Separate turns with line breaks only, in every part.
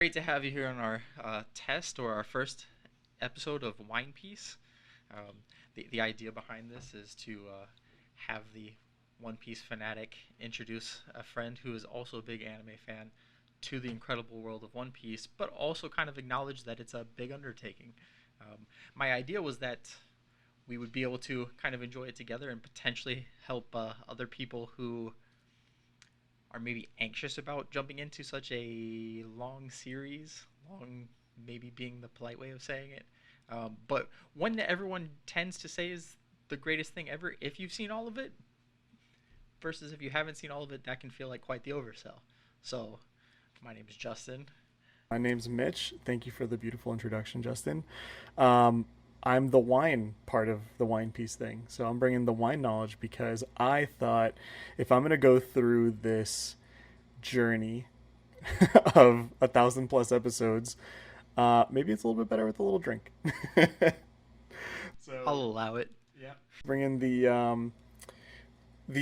Great to have you here on our test or our first episode of Wine Piece. The idea behind this is to have the One Piece fanatic introduce a friend who is also a big anime fan to the incredible world of One Piece, but also kind of acknowledge that it's a big undertaking. My idea was that we would be able to kind of enjoy it together and potentially help other people who are maybe anxious about jumping into such a long series, long maybe being the polite way of saying it, but one that everyone tends to say is the greatest thing ever if you've seen all of it, versus if you haven't seen all of it, that can feel like quite the oversell. So, my name is Justin.
My name's Mitch. Thank you for the beautiful introduction, Justin. Um, I'm the wine part of the wine piece thing. So I'm bringing the wine knowledge because I thought if I'm going to go through this journey of 1,000 plus episodes, maybe it's a little bit better with a little drink.
I'll
So
allow it.
yeah, bringing the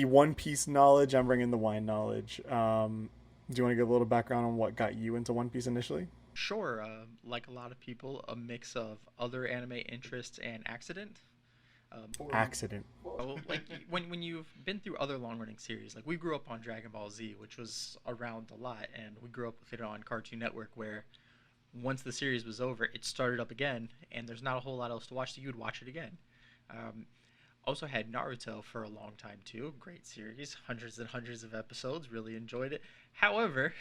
One Piece knowledge. I'm bringing the wine knowledge. Do you want to give a little background on what got you into One Piece initially?
Sure, like a lot of people, a mix of other anime interests and accident. For
Accident.
Oh, like when you've been through other long running series, like we grew up on Dragon Ball Z, which was around a lot, and we grew up with it on Cartoon Network, where once the series was over, it started up again, and there's not a whole lot else to watch, so you'd watch it again. Um, Also had Naruto for a long time too. Great series, hundreds and hundreds of episodes. Really enjoyed it. However,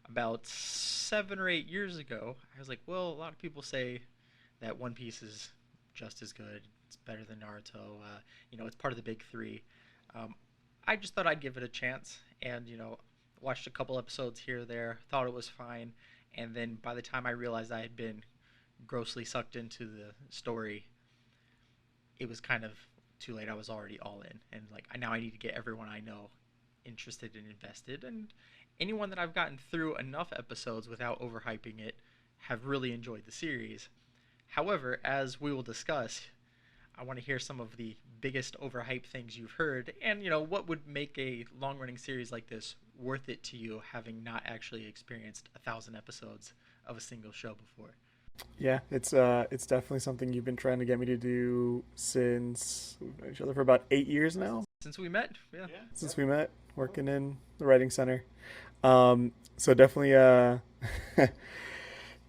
about 7 or 8 years ago, I was like, well, a lot of people say that One Piece is just as good. It's better than Naruto. It's part of the big three. Um, I just thought I'd give it a chance, and watched a couple episodes here or there. Thought it was fine, and then by the time I realized I had been grossly sucked into the story, it was kind of too late. I was already all in, and like now I need to get everyone I know interested and invested, and anyone that I've gotten through enough episodes without overhyping it have really enjoyed the series. However, as we will discuss, I want to hear some of the biggest overhyped things you've heard, and what would make a long-running series like this worth it to you, having not actually experienced 1,000 episodes of a single show before.
Yeah, it's definitely something you've been trying to get me to do since we've known each other for about 8 years now.
Since we met, yeah.
Yeah. Since we met working in the writing center. So definitely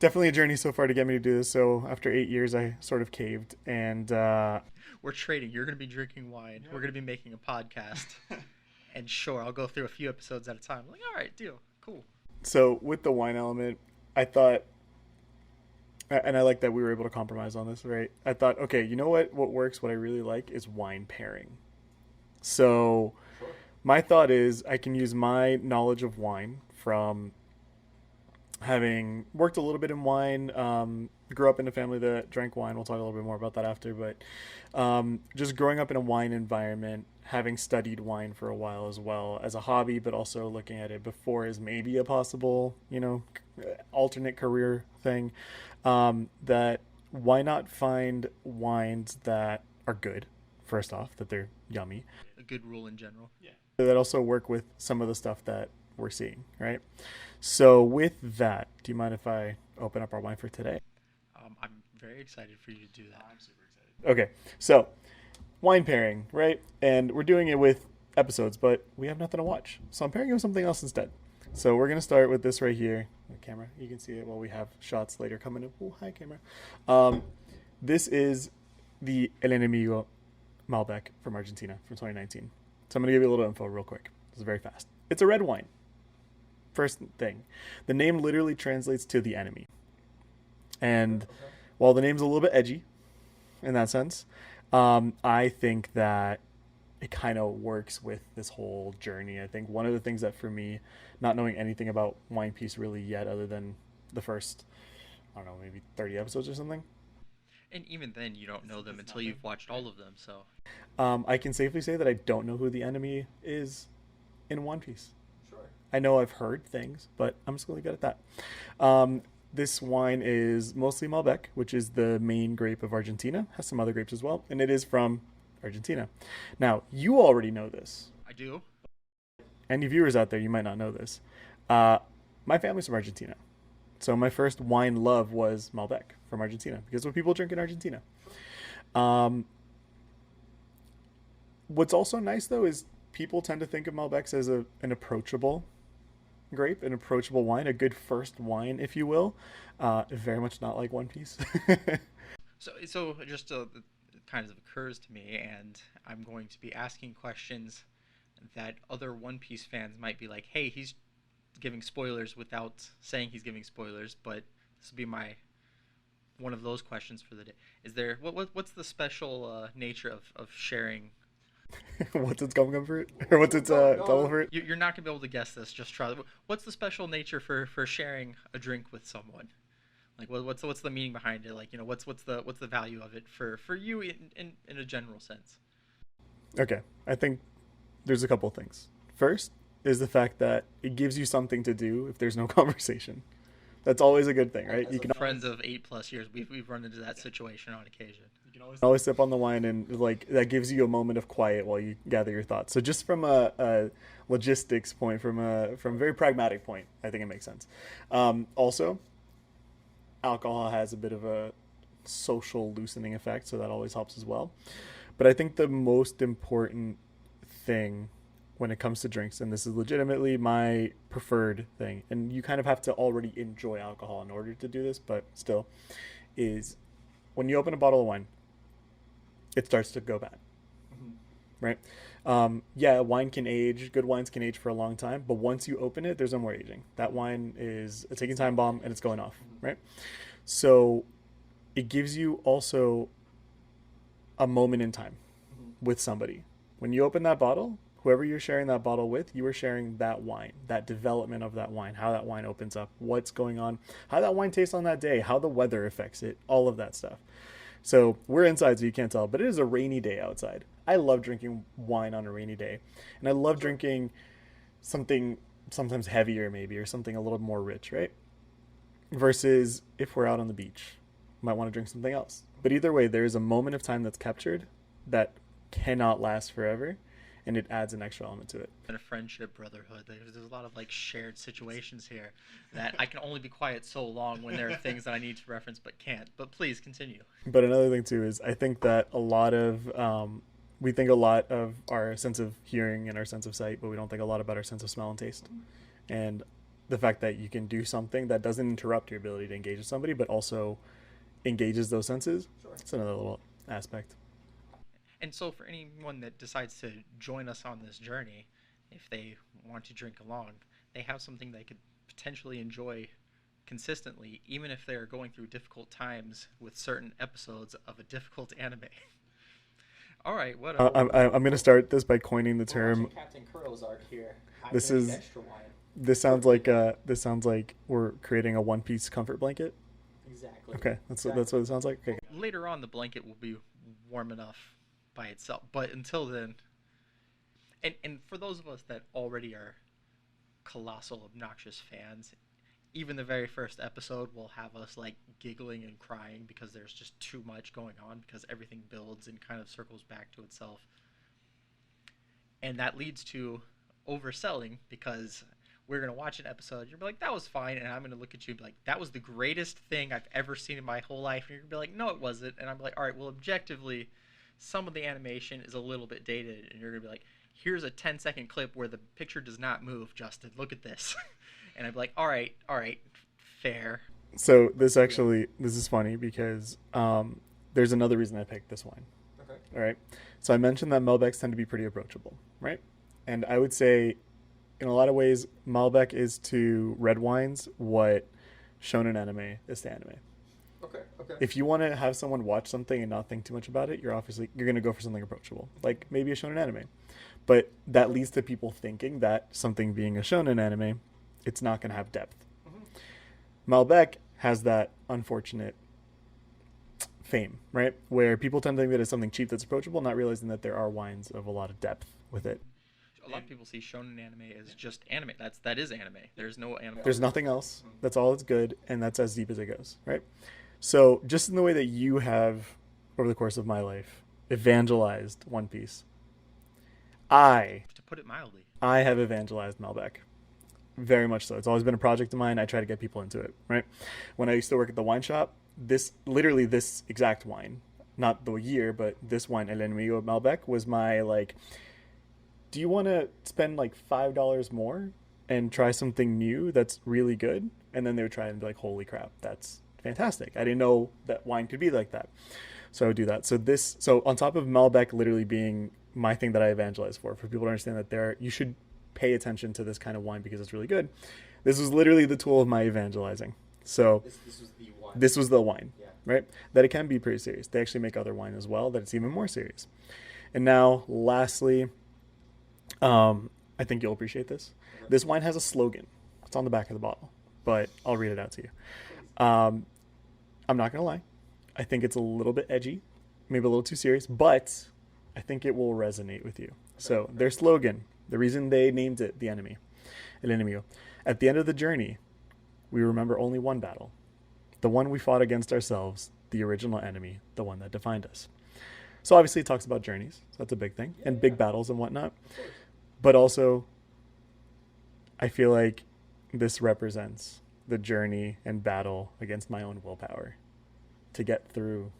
definitely a journey so far to get me to do this. So after 8 years I sort of caved and
We're trading. You're going to be drinking wine. We're going to be making a podcast. And sure, I'll go through a few episodes at a time. Like, all right, deal. Cool.
so with the wine element, I thought and I like that we were able to compromise on this, right? I thought, okay, you know what works, what I really like is wine pairing. So my thought is I can use my knowledge of wine from having worked a little bit in wine, grew up in a family that drank wine. We'll talk a little bit more about that after, but just growing up in a wine environment, having studied wine for a while as well as a hobby, but also looking at it before as maybe a possible, alternate career thing. That why not find wines that are good, first off, that they're yummy,
A good rule in general.
that also work with some of the stuff that we're seeing, right? So with that, do you mind if I open up our wine for today?
I'm very excited for you to do that.
Okay, so wine pairing, right? And we're doing it with episodes, but we have nothing to watch. So I'm pairing it with something else instead. So we're gonna start with this right here. The camera, you can see it while we have shots later coming up. Oh, hi camera. Um, this is the El Enemigo Malbec from Argentina from 2019. So I'm gonna give you a little info real quick. This is very fast. It's a red wine. First thing, the name literally translates to the enemy. And while the name's a little bit edgy in that sense, I think that it kind of works with this whole journey. I think one of the things that for me, not knowing anything about Wine Piece really yet, other than the first, I don't know, maybe 30 episodes or something,
And even then, you don't know them until you've watched all of them. So,
I can safely say that I don't know who the enemy is in One Piece. I know I've heard things, but I'm just going to leave it at that. This wine is mostly Malbec, which is the main grape of Argentina. Has some other grapes as well, and it is from Argentina. Now, you already know this.
I do.
Any viewers out there, you might not know this. Uh, my family's from Argentina. So my first wine love was Malbec from Argentina because what people drink in Argentina. Um, what's also nice though is people tend to think of Malbecs as an approachable grape, an approachable wine, a good first wine, if you will. Very much not like One Piece.
So just it kind of occurs to me, and I'm going to be asking questions that other One Piece fans might be like, "Hey, he's giving spoilers without saying he's giving spoilers," but this will be my one of those questions for the day. Is there what's the special nature of sharing?
What's its gum fruit? Or what's its double fruit?
You're not gonna be able to guess this. Just try. What's the special nature for sharing a drink with someone? Like what's the meaning behind it? Like what's the value of it for you in a general sense?
Okay, I think there's a couple things. First is the fact that it gives you something to do if there's no conversation. That's always a good thing, right?
As
You can
friends of 8+ years, we've run into that situation on occasion.
always sip on the wine, and like that gives you a moment of quiet while you gather your thoughts. So just from a logistics point, from a very pragmatic point, I think it makes sense. Also, alcohol has a bit of a social loosening effect, so that always helps as well. But I think the most important thing when it comes to drinks, and this is legitimately my preferred thing, and you kind of have to already enjoy alcohol in order to do this, but still, is when you open a bottle of wine, it starts to go bad, right? Yeah, wine can age, good wines can age for a long time, but once you open it, there's no more aging. That wine is a ticking time bomb and it's going off, right? So it gives you also a moment in time with somebody. When you open that bottle, whoever you're sharing that bottle with, you are sharing that wine, that development of that wine, how that wine opens up, what's going on, how that wine tastes on that day, how the weather affects it, all of that stuff. So we're inside, so you can't tell, but it is a rainy day outside. I love drinking wine on a rainy day, and I love drinking something sometimes heavier, maybe, or something a little more rich, right? Versus if we're out on the beach, might want to drink something else. But either way, there is a moment of time that's captured that cannot last forever, and it adds an extra element to it.
And a friendship, brotherhood. There's a lot of like shared situations here that I can only be quiet so long when there are things that I need to reference but can't. But please continue.
But another thing too is I think that a lot of we think a lot of our sense of hearing and our sense of sight, but we don't think a lot about our sense of smell and taste. And the fact that you can do something that doesn't interrupt your ability to engage with somebody, but also engages those senses. Sure. It's another little aspect.
And so, for anyone that decides to join us on this journey, if they want to drink along, they have something they could potentially enjoy consistently, even if they're going through difficult times with certain episodes of a difficult anime. All right, what?
I'm going to start this by coining the term.
Captain Kurtle's arc here.
This is.
Extra wine.
This sounds like we're creating a One Piece comfort blanket.
Exactly.
Okay, that's what it sounds like. Okay.
Later on, the blanket will be warm enough by itself, but until then, and for those of us that already are colossal obnoxious fans, even the very first episode will have us like giggling and crying because there's just too much going on, because everything builds and kind of circles back to itself, and that leads to overselling, because we're going to watch an episode, you're like, that was fine, and I'm going to look at you and be like, that was the greatest thing I've ever seen in my whole life, and you're going to be like, no, it wasn't, and I'm like, all right, well, objectively, some of the animation is a little bit dated, and you're going to be like, here's a 10-second clip where the picture does not move, Justin, look at this, and I'd be like, all right, fair.
So this is funny because there's another reason I picked this wine.
Okay.
All right, so I mentioned that Malbecs tend to be pretty approachable, right? And I would say, in a lot of ways, Malbec is to red wines what shonen anime is to anime.
Okay.
If you want to have someone watch something and not think too much about it, you're going to go for something approachable, like maybe a shonen anime. But that leads to people thinking that something being a shonen anime, it's not going to have depth. Mm-hmm. Malbec has that unfortunate fame, right? Where people tend to think that it's something cheap that's approachable, not realizing that there are wines of a lot of depth with it.
A lot of people see shonen anime as just anime. That is anime. There's no anime.
There's nothing else. That's all that's good, and that's as deep as it goes, right? So just in the way that you have, over the course of my life, evangelized One Piece,
to put it mildly,
I have evangelized Malbec. Very much so. It's always been a project of mine. I try to get people into it, right? When I used to work at the wine shop, this exact wine, not the year, but this wine, El Enemigo Malbec, was my like, do you want to spend like $5 more and try something new that's really good? And then they would try and be like, holy crap, that's fantastic. I didn't know that wine could be like that. So I would do that. So on top of Malbec literally being my thing that I evangelize for people to understand that you should pay attention to this kind of wine because it's really good. This was literally the tool of my evangelizing. So
This was the wine.
this was the wine,
Yeah.
right? That it can be pretty serious. They actually make other wine as well that it's even more serious. And now, lastly, I think you'll appreciate this. This wine has a slogan. It's on the back of the bottle, but I'll read it out to you. I'm not going to lie. I think it's a little bit edgy, maybe a little too serious, but I think it will resonate with you. So their slogan, the reason they named it the enemy, El Enemigo. At the end of the journey, we remember only one battle, the one we fought against ourselves, the original enemy, the one that defined us. So obviously it talks about journeys. So that's a big thing, and big battles and whatnot. But also, I feel like this represents the journey and battle against my own willpower to get through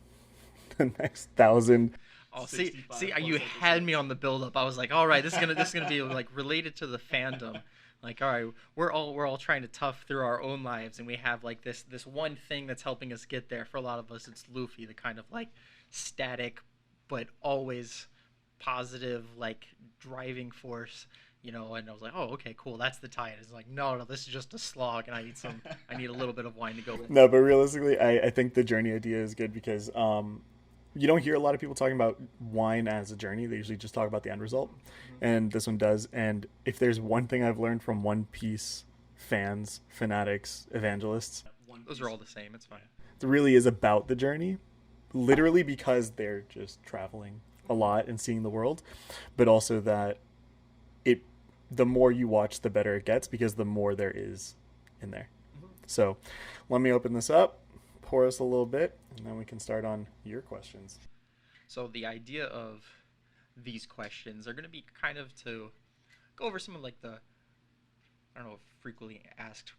the next 1,000.
Oh, see, you had me on the build up. I was like, all right, this is gonna be like related to the fandom. Like, all right, we're all trying to tough through our own lives, and we have like this one thing that's helping us get there. For a lot of us, it's Luffy, the kind of like static, but always positive, like driving force. And I was like, oh, okay, cool, that's the tie. It's like, no, this is just a slog, and I need a little bit of wine to go with.
No, but realistically, I think the journey idea is good because you don't hear a lot of people talking about wine as a journey. They usually just talk about the end result, and this one does. And if there's one thing I've learned from One Piece fans, fanatics, evangelists,
Those are all the same. It's fine.
it really is about the journey, literally because they're just traveling a lot and seeing the world, but also that the more you watch, the better it gets because the more there is in there. So let me open this up, pour us a little bit, and then we can start on your questions.
So the idea of these questions are going to be kind of to go over some of like I don't know if frequently asked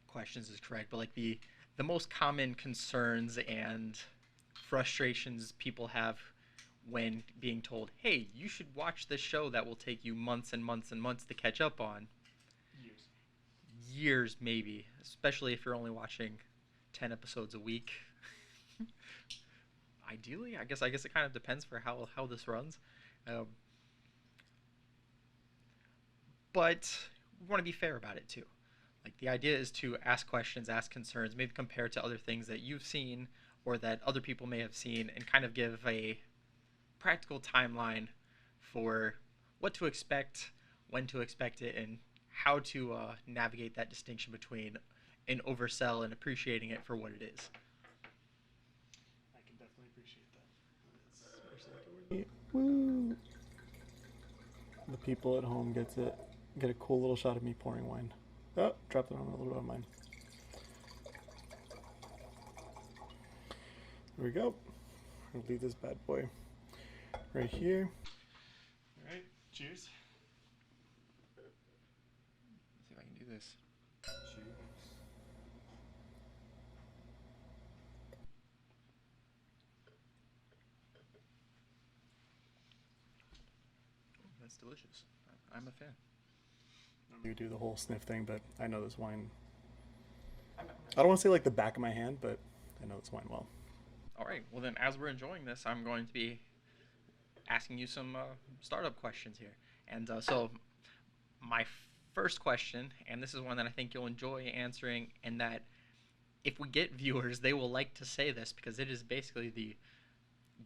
questions is correct, but like the most common concerns and frustrations people have when being told, hey, you should watch this show that will take you months and months and months to catch up on. Years maybe, especially if you're only watching 10 episodes a week. Ideally, I guess it kind of depends for how this runs. But we want to be fair about it too. Like the idea is to ask questions, ask concerns, maybe compare to other things that you've seen or that other people may have seen, and kind of give a practical timeline for what to expect, when to expect it, and how to navigate that distinction between an oversell and appreciating it for what it is.
I can definitely appreciate that. Woo! The people at home get a cool little shot of me pouring wine. Oh, dropped it on a little bit of mine. There we go. I'll leave this bad boy right here. All right, cheers.
Let's see if I can do this. That's delicious. I'm a fan.
You do the whole sniff thing, but I know this wine. I don't want to say like the back of my hand, but I know this wine well.
All right. Well, then, as we're enjoying this, I'm going to be asking you some startup questions here. And so my first question, and this is one that I think you'll enjoy answering, and that if we get viewers, they will like to say this because it is basically the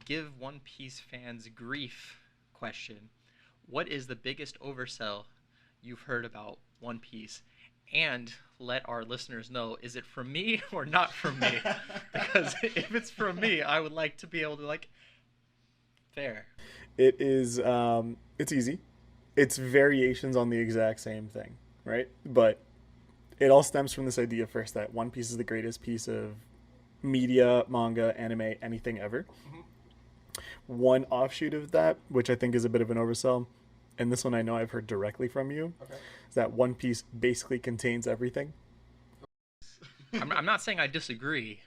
give One Piece fans grief question. What is the biggest oversell you've heard about One Piece? And let our listeners know, is it from me or not from me? Because if it's from me, I would like to be able to fair.
It is, it's easy. It's variations on the exact same thing, right? But it all stems from this idea first that One Piece is the greatest piece of media, manga, anime, anything ever. Mm-hmm. One offshoot of that, which I think is a bit of an oversell, and this one I know I've heard directly from you,
Okay.
is that One Piece basically contains everything.
I'm not saying I disagree.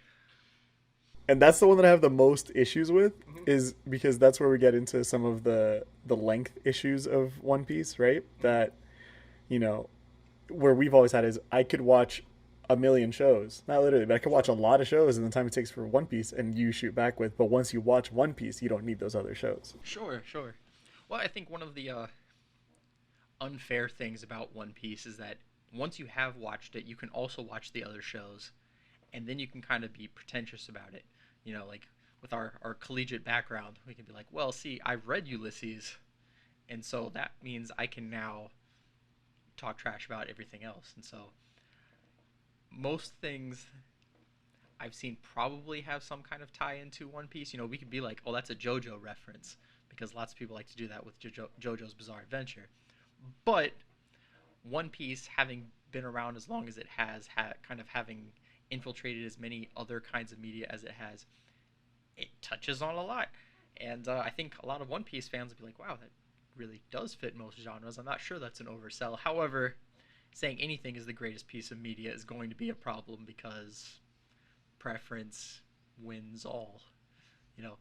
And that's the one that I have the most issues with,
Mm-hmm.
is because that's where we get into some of the length issues of One Piece, right? That, you know, where we've always had is I could watch a million shows, not literally, but I could watch a lot of shows in the time it takes for One Piece, and you shoot back with. But once you watch One Piece, you don't need those other shows.
Sure, sure. Well, I think one of the unfair things about One Piece is that once you have watched it, you can also watch the other shows, and then you can kind of be pretentious about it. Like with our collegiate background, we can be like, well, see, I've read Ulysses, and so that means I can now talk trash about everything else. And so most things I've seen probably have some kind of tie into One Piece. We could be like, oh, that's a JoJo reference, because lots of people like to do that with JoJo's Bizarre Adventure. But One Piece, having been around as long as it has, kind of having infiltrated as many other kinds of media as it has, it touches on a lot. And I think a lot of One Piece fans will be like, wow, that really does fit most genres. I'm not sure that's an oversell. However, saying anything is the greatest piece of media is going to be a problem, because preference wins all. You know,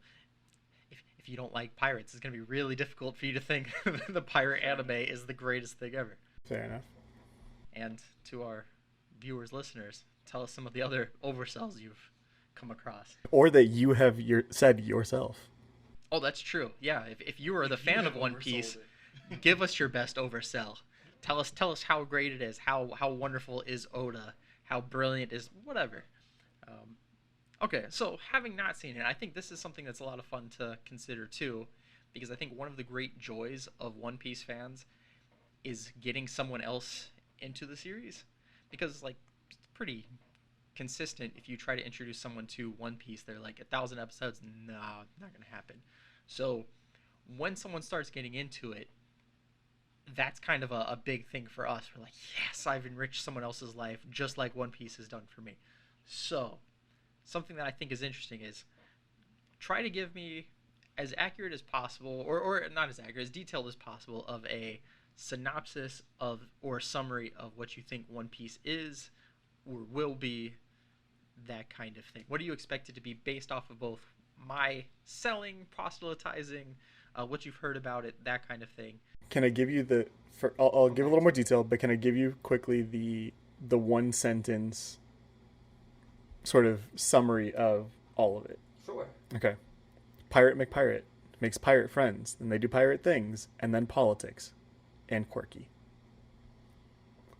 if you don't like pirates, it's going to be really difficult for you to think the pirate anime is the greatest thing ever.
Fair enough.
And to our viewers, listeners, tell us some of the other oversells you've come across.
Or that you have said yourself.
Oh, that's true. Yeah, if you are the fan of One Piece, give us your best oversell. Tell us how great it is, how wonderful is Oda, how brilliant is whatever. Okay, so having not seen it, I think this is something that's a lot of fun to consider too, because I think one of the great joys of One Piece fans is getting someone else into the series, because like it's pretty consistent. If you try to introduce someone to One Piece, they're like 1,000 episodes, nah, not gonna happen. So when someone starts getting into it, that's kind of a big thing for us. We're like, yes, I've enriched someone else's life just like One Piece has done for me. So something that I think is interesting is try to give me as accurate as possible, or not as accurate, as detailed as possible, of a synopsis of or summary of what you think One Piece is or will be, that kind of thing. What do you expect it to be based off of both my selling, proselytizing, what you've heard about it, that kind of thing?
Can I give you I'll give a little more detail, but can I give you quickly the one sentence sort of summary of all of it?
Sure.
Okay. Pirate McPirate makes pirate friends, and they do pirate things, and then politics, and quirky.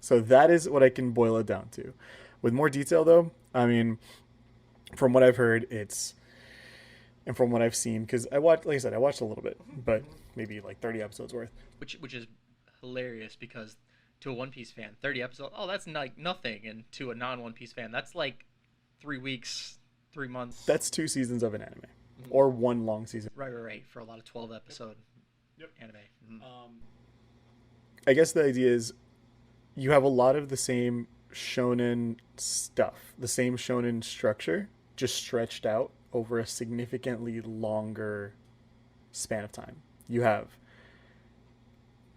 So that is what I can boil it down to. With more detail, though, I mean, from what I've heard, and from what I've seen, because like I said, I watched a little bit, but maybe like 30 episodes worth.
Which is hilarious, because to a One Piece fan, 30 episodes, oh, that's like nothing, and to a non-One Piece fan, that's like 3 weeks, 3 months.
That's 2 seasons of an anime, or one long season.
Right. For a lot of 12 episode anime.
I guess the idea is you have a lot of the same shonen stuff, the same shonen structure, just stretched out over a significantly longer span of time. You have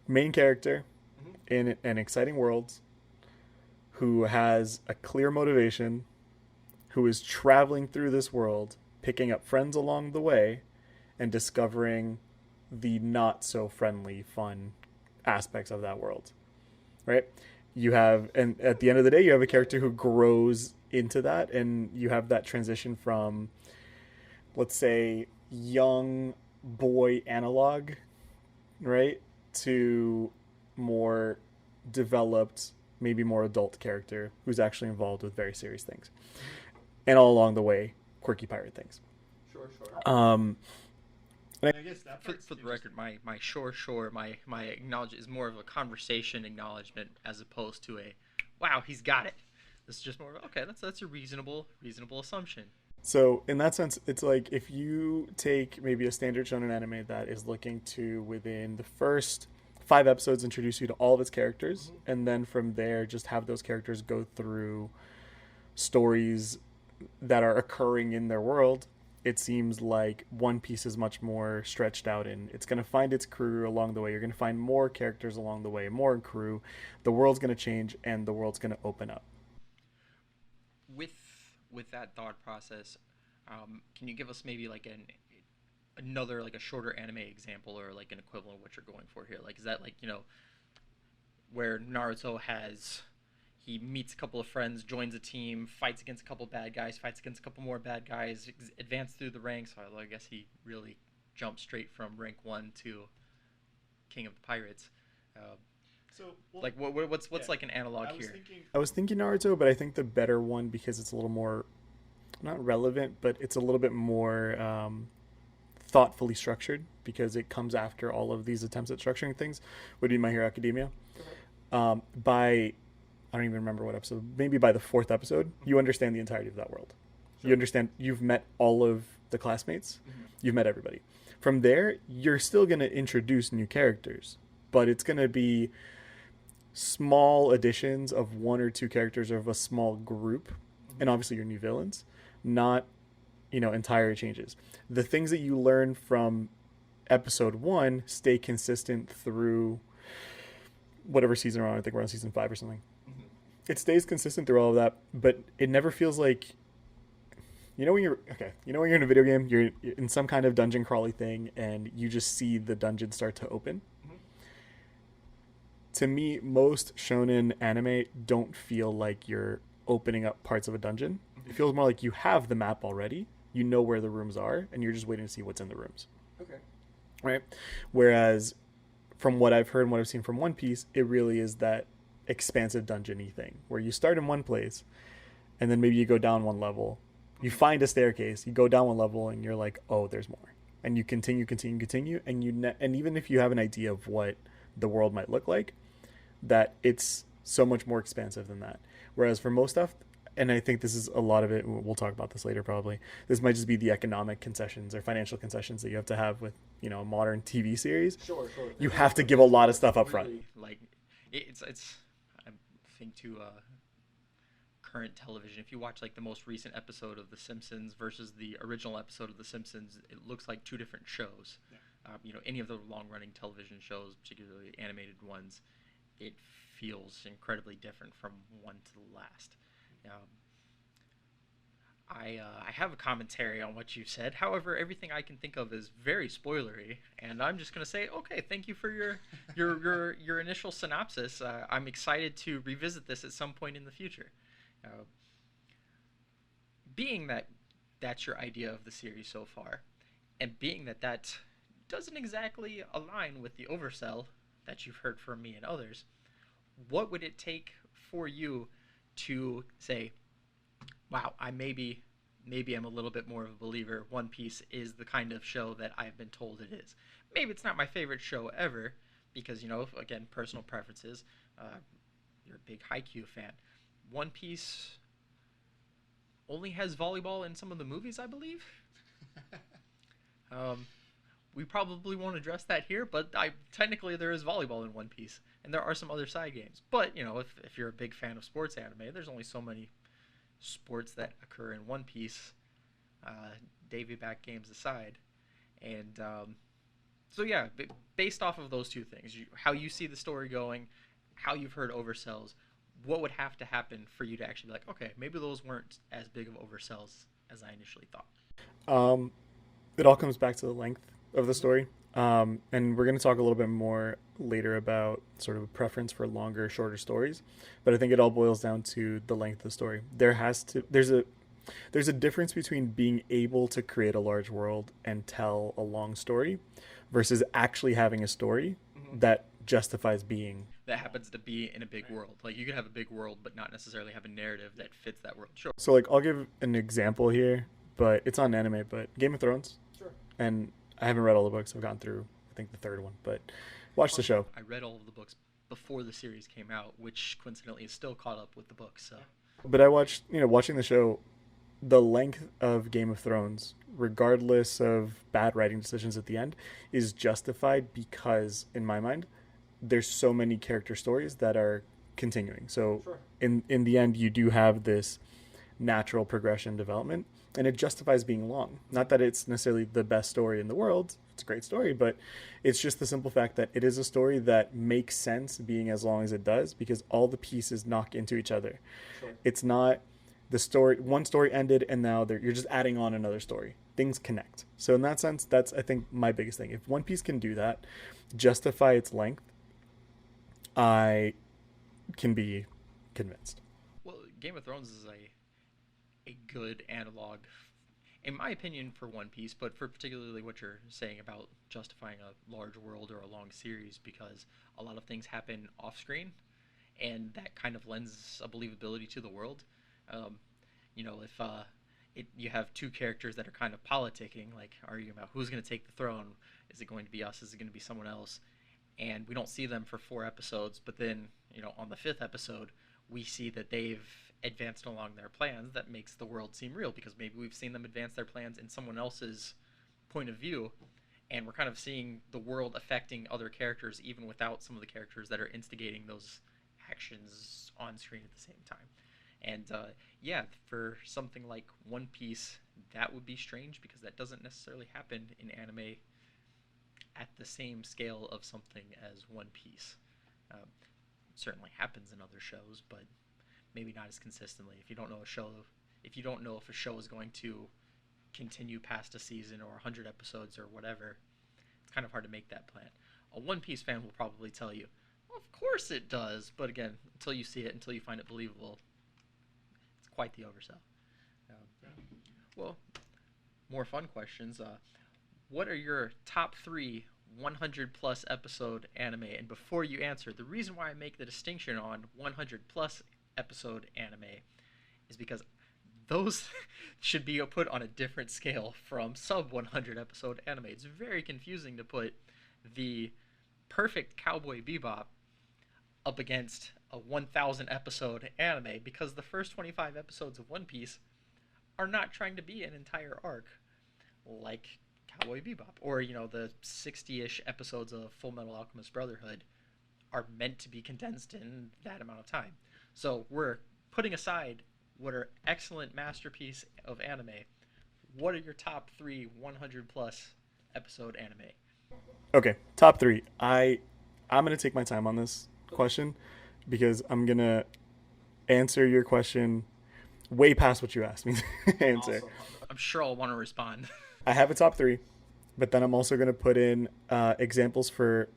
main character in an exciting world who has a clear motivation, who is traveling through this world, picking up friends along the way, and discovering the not so friendly, fun aspects of that world. Right? And at the end of the day, you have a character who grows into that, and you have that transition from, let's say, young boy analog, right, to more developed, maybe more adult character who's actually involved with very serious things. And all along the way, quirky pirate things.
Sure.
And I guess that
For the record, my my acknowledgement is more of a conversation acknowledgement as opposed to a, wow, he's got it. This is just more of, okay, that's a reasonable assumption.
So in that sense, it's like if you take maybe a standard shonen anime that is looking to, within the first 5 episodes, introduce you to all of its characters, and then from there just have those characters go through stories that are occurring in their world, it seems like One Piece is much more stretched out, and it's going to find its crew along the way. You're going to find more characters along the way, more crew. The world's going to change, and the world's going to open up.
with with that thought process, can you give us maybe like another like a shorter anime example or like an equivalent of what you're going for here? Like, is that like where Naruto has he meets a couple of friends, joins a team, fights against a couple of bad guys, fights against a couple more bad guys, advance through the ranks. So I guess he really jumped straight from rank 1 to King of the Pirates. Uh,
So, well,
like what's like an analog here?
I was thinking Naruto, but I think the better one because it's a little more not relevant, but it's a little bit more thoughtfully structured because it comes after all of these attempts at structuring things. Would be My Hero Academia. By I don't even remember what episode. Maybe by the 4th episode, you understand the entirety of that world. Sure. You understand. You've met all of the classmates. Mm-hmm. You've met everybody. From there, you're still going to introduce new characters, but it's going to be small additions of 1 or 2 characters of a small group, and obviously your new villains, not entire changes. The things that you learn from episode 1 stay consistent through whatever season we're on. I think we're on season 5 or something. Mm-hmm. It stays consistent through all of that, but it never feels like when you're in a video game, you're in some kind of dungeon crawly thing, and you just see the dungeon start to open. To me, most shonen anime don't feel like you're opening up parts of a dungeon. It feels more like you have the map already. You know where the rooms are, and you're just waiting to see what's in the rooms.
Okay.
Right? Whereas, from what I've heard and what I've seen from One Piece, it really is that expansive dungeon-y thing, where you start in one place, and then maybe you go down one level. You find a staircase, you go down one level, and you're like, oh, there's more. And you continue, and even if you have an idea of what the world might look like, that it's so much more expansive than that. Whereas for most stuff, and I think this is a lot of it, we'll talk about this later probably, this might just be the economic concessions or financial concessions that you have to have with a modern TV series.
Sure.
You have to give a lot of stuff up front.
Like it's I think to current television, if you watch like the most recent episode of The Simpsons versus the original episode of The Simpsons, it looks like 2 different shows. Yeah. Any of the long-running television shows, particularly animated ones, it feels incredibly different from one to the last. I have a commentary on what you said. However, everything I can think of is very spoilery, and I'm just going to say, okay, thank you for your initial synopsis. I'm excited to revisit this at some point in the future. Being that that's your idea of the series so far, and being that that doesn't exactly align with the oversell that you've heard from me and others, what would it take for you to say, wow, I maybe I'm a little bit more of a believer. One Piece is the kind of show that I've been told it is. Maybe it's not my favorite show ever because, again, personal preferences. You're a big Haikyuu fan. One Piece only has volleyball in some of the movies, I believe. We probably won't address that here, but technically there is volleyball in One Piece, and there are some other side games. But, if you're a big fan of sports anime, there's only so many sports that occur in One Piece, Davy back games aside. And so, yeah, based off of those 2 things, how you see the story going, how you've heard oversells, what would have to happen for you to actually be like, okay, maybe those weren't as big of oversells as I initially thought?
It all comes back to the length of the story. And we're going to talk a little bit more later about sort of a preference for longer, shorter stories. But I think it all boils down to the length of the story. There's a difference between being able to create a large world and tell a long story versus actually having a story that justifies being.
That happens to be in a big world. Like, you could have a big world, but not necessarily have a narrative that fits that world. Sure.
So, I'll give an example here, but it's on anime, but Game of Thrones.
Sure.
And I haven't read all the books. I've gone through, I think, the 3rd one, but watch the show.
I read all of the books before the series came out, which coincidentally is still caught up with the books. So.
But I watched, watching the show, the length of Game of Thrones, regardless of bad writing decisions at the end, is justified because, in my mind, there's so many character stories that are continuing. So sure. in the end, you do have this natural progression development, and it justifies being long. Not that it's necessarily the best story in the world, it's a great story, but it's just the simple fact that it is a story that makes sense being as long as it does, because all the pieces knock into each other. Sure. It's not the story, one story ended and now you're just adding on another story. Things connect. So in that sense, that's, I think, my biggest thing. If One Piece can do that, justify its length, I can be convinced.
Well, Game of Thrones is a good analog, in my opinion, for One Piece, but for particularly what you're saying about justifying a large world or a long series, because a lot of things happen off screen, and that kind of lends a believability to the world. If you have two characters that are kind of politicking, like arguing about who's going to take the throne, is it going to be us, is it going to be someone else, and we don't see them for 4 episodes, but then on the 5th episode we see that they've advanced along their plans. That makes the world seem real, because maybe we've seen them advance their plans in someone else's point of view, and we're kind of seeing the world affecting other characters even without some of the characters that are instigating those actions on screen at the same time. And for something like One Piece, that would be strange, because that doesn't necessarily happen in anime at the same scale of something as One Piece. Certainly happens in other shows, but maybe not as consistently. If you don't know if a show is going to continue past a season or 100 episodes or whatever, it's kind of hard to make that plan. A One Piece fan will probably tell you, well, of course it does, but again, until you see it, until you find it believable, it's quite the oversell. Well, more fun questions. What are your top 3 100 plus episode anime? And before you answer, the reason why I make the distinction on 100 plus episode anime is because those should be put on a different scale from sub 100 episode anime. It's very confusing to put the perfect Cowboy Bebop up against a 1000 episode anime, because the first 25 episodes of One Piece are not trying to be an entire arc like Cowboy Bebop, or the 60-ish episodes of Full Metal Alchemist Brotherhood are meant to be condensed in that amount of time. So we're putting aside what are excellent masterpiece of anime. What are your top 3 100 plus episode anime?
Okay, top 3. I'm gonna take my time on this question, because I'm gonna answer your question way past what you asked me to answer.
Awesome. I'm sure I'll want to respond.
I have a top 3, but then I'm also going to put in examples for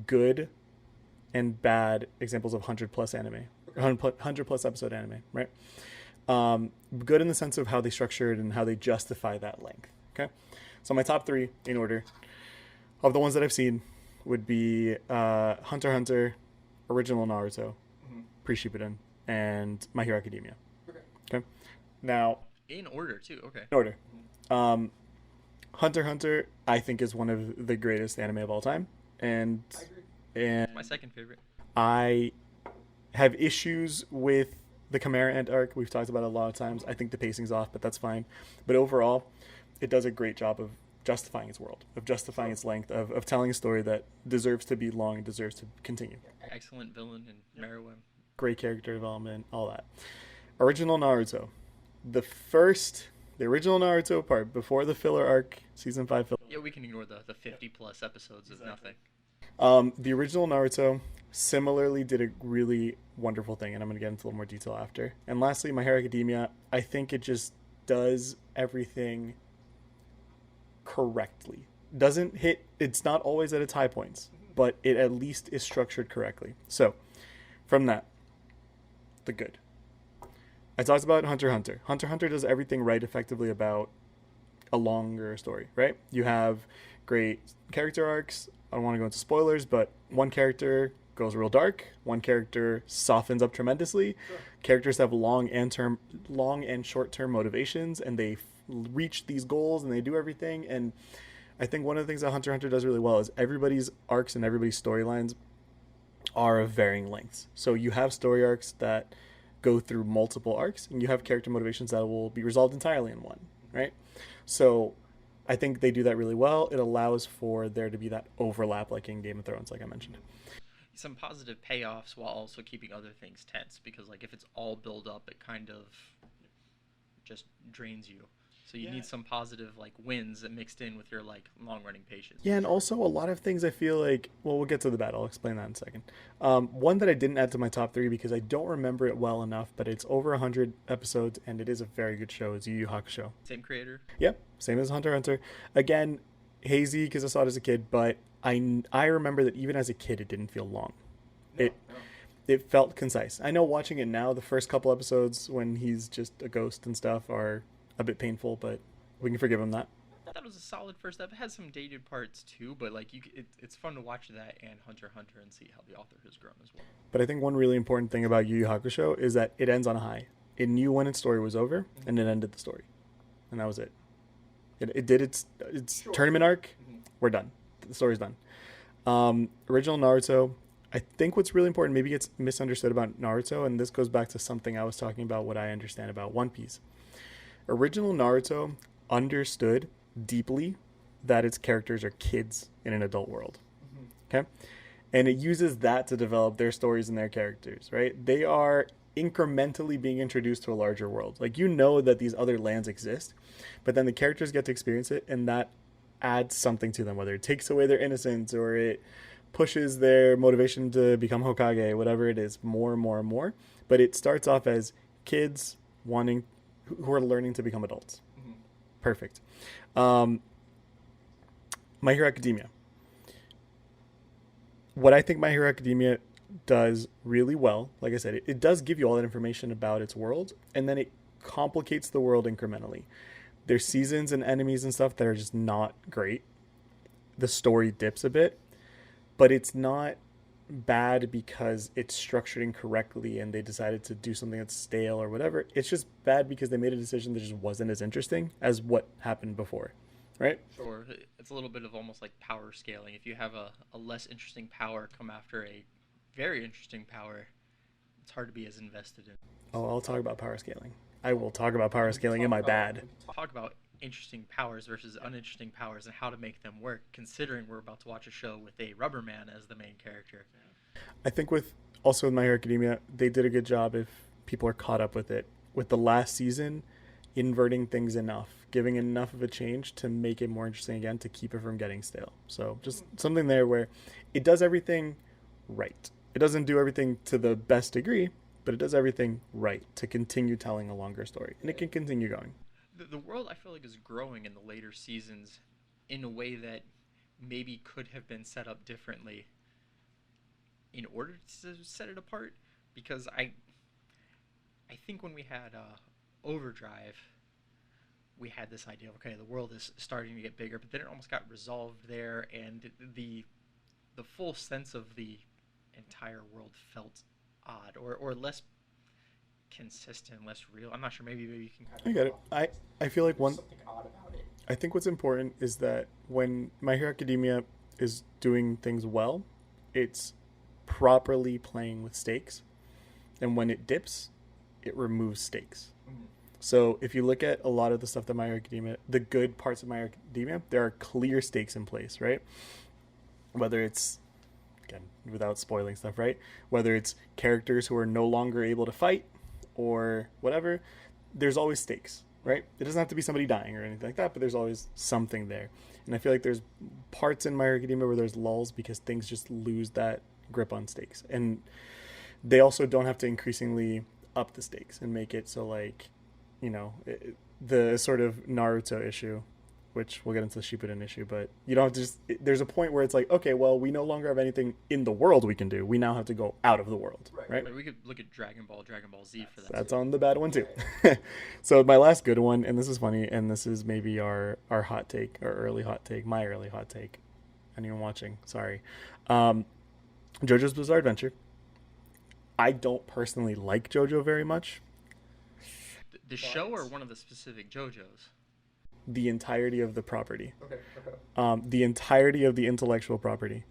good and bad examples of 100 plus anime, 100 plus episode anime, right? Good in the sense of how they structured and how they justify that length. Okay, so my top 3 in order of the ones that I've seen would be Hunter x Hunter, original Naruto, pre-Shippuden, and My Hero Academia. Okay. Now,
in order too. Okay.
In order. Hunter x Hunter, I think, is one of the greatest anime of all time, and
I agree.
And
my second favorite.
I have issues with the Chimera Ant arc. We've talked about it a lot of times. I think the pacing's off, but that's fine. But overall, it does a great job of justifying its world, of justifying its length, of telling a story that deserves to be long and deserves to continue.
Excellent villain and Meruem.
Great character development, all that. Original Naruto. The original Naruto part, before the filler arc, season 5 filler.
Yeah, we can ignore the 50 plus episodes of nothing.
The original Naruto similarly did a really wonderful thing, and I'm going to get into a little more detail after. And lastly, My Hero Academia, I think it just does everything correctly. It's not always at its high points, but it at least is structured correctly. So, from that, the good. I talked about Hunter x Hunter. Hunter x Hunter does everything right effectively about a longer story, right? You have great character arcs. I don't want to go into spoilers, but one character goes real dark. One character softens up tremendously. Sure. Characters have long and short-term motivations, and they reach these goals, and they do everything. And I think one of the things that Hunter x Hunter does really well is everybody's arcs and everybody's storylines are of varying lengths. So you have story arcs that go through multiple arcs, and you have character motivations that will be resolved entirely in one, right? So I think they do that really well. It allows for there to be that overlap, like in Game of Thrones, like I mentioned.
some positive payoffs while also keeping other things tense, because like if it's all build up, it kind of just drains you. So you need some positive like wins that mixed in with your like long running patience.
Yeah, and also a lot of things I feel like, well, we'll get to the battle. I'll explain that in a second. One that I didn't add to my top three because I don't remember it well enough, but it's over 100 episodes and it is a very good show. It's Yu Yu Hakusho.
Same creator.
Yep, same as Hunter x Hunter. Again, hazy because I saw it as a kid, but I remember that even as a kid, it didn't feel long. It felt concise. I know watching it now, the first couple episodes when he's just a ghost and stuff are a bit painful, but we can forgive him that.
I thought it was a solid first step. It had some dated parts too, but like it's fun to watch that and Hunter x Hunter and see how the author has grown as well.
But I think one really important thing about Yu Yu Hakusho is that it ends on a high. It knew when its story was over, and it ended the story, and that was it. It did its tournament arc. We're done. The story's done. Original Naruto. I think what's really important, maybe gets misunderstood about Naruto, and this goes back to something I was talking about, what I understand about One Piece. Original Naruto understood deeply that its characters are kids in an adult world. Okay? And it uses that to develop their stories and their characters, right? They are incrementally being introduced to a larger world. Like, you know that these other lands exist, but then the characters get to experience it, and that adds something to them, whether it takes away their innocence or it pushes their motivation to become Hokage, whatever it is, more and more and more. But it starts off as kids who are learning to become adults. Perfect. My Hero Academia. What I think My Hero Academia does really well, like I said, it does give you all that information about its world, and then it complicates the world incrementally. There's seasons and enemies and stuff that are just not great. The story dips a bit, but it's not bad because it's structured incorrectly and they decided to do something that's stale or whatever. It's just bad because they made a decision that just wasn't as interesting as what happened before, right?
Sure. It's a little bit of almost like power scaling. If you have a less interesting power come after a very interesting power, it's hard to be as invested in.
Oh, I'll talk about power scaling. I will talk about power scaling in my bad.
Talk about interesting powers versus uninteresting powers and how to make them work, considering we're about to watch a show with a rubber man as the main character.
I think with My Hero Academia, they did a good job if people are caught up with it. With the last season, inverting things enough, giving enough of a change to make it more interesting again, to keep it from getting stale. So just something there where it does everything right. It doesn't do everything to the best degree, but it does everything right to continue telling a longer story, and it can continue going.
The world, I feel like, is growing in the later seasons in a way that maybe could have been set up differently in order to set it apart, because I think when we had Overdrive, we had this idea of, okay, the world is starting to get bigger, but then it almost got resolved there, and the full sense of the entire world felt odd or less consistent, less real. I'm not sure. Maybe you can kind of.
I get it. I feel like
something odd about it.
I think what's important is that when My Hero Academia is doing things well, it's properly playing with stakes, and when it dips, it removes stakes. So if you look at a lot of the stuff that My Hero Academia, the good parts of My Hero Academia, there are clear stakes in place, right? Whether it's, again, without spoiling stuff, right? Whether it's characters who are no longer able to fight or whatever, there's always stakes, right? It doesn't have to be somebody dying or anything like that, but there's always something there. And I feel like there's parts in My Hero Academia where there's lulls because things just lose that grip on stakes. And they also don't have to increasingly up the stakes and make it so, like, you know, the sort of Naruto issue, which we'll get into the Shippuden issue, but you don't have to just, there's a point where it's like, okay, well, we no longer have anything in the world we can do. We now have to go out of the world, right?
We could look at Dragon Ball Z for that.
That's on the bad one too. So my last good one, and this is funny, and this is maybe our hot take, our early hot take, my early hot take. Anyone watching? Sorry. JoJo's Bizarre Adventure. I don't personally like JoJo very much.
The show or one of the specific JoJos?
The entirety of the property. Okay. The entirety of the intellectual property.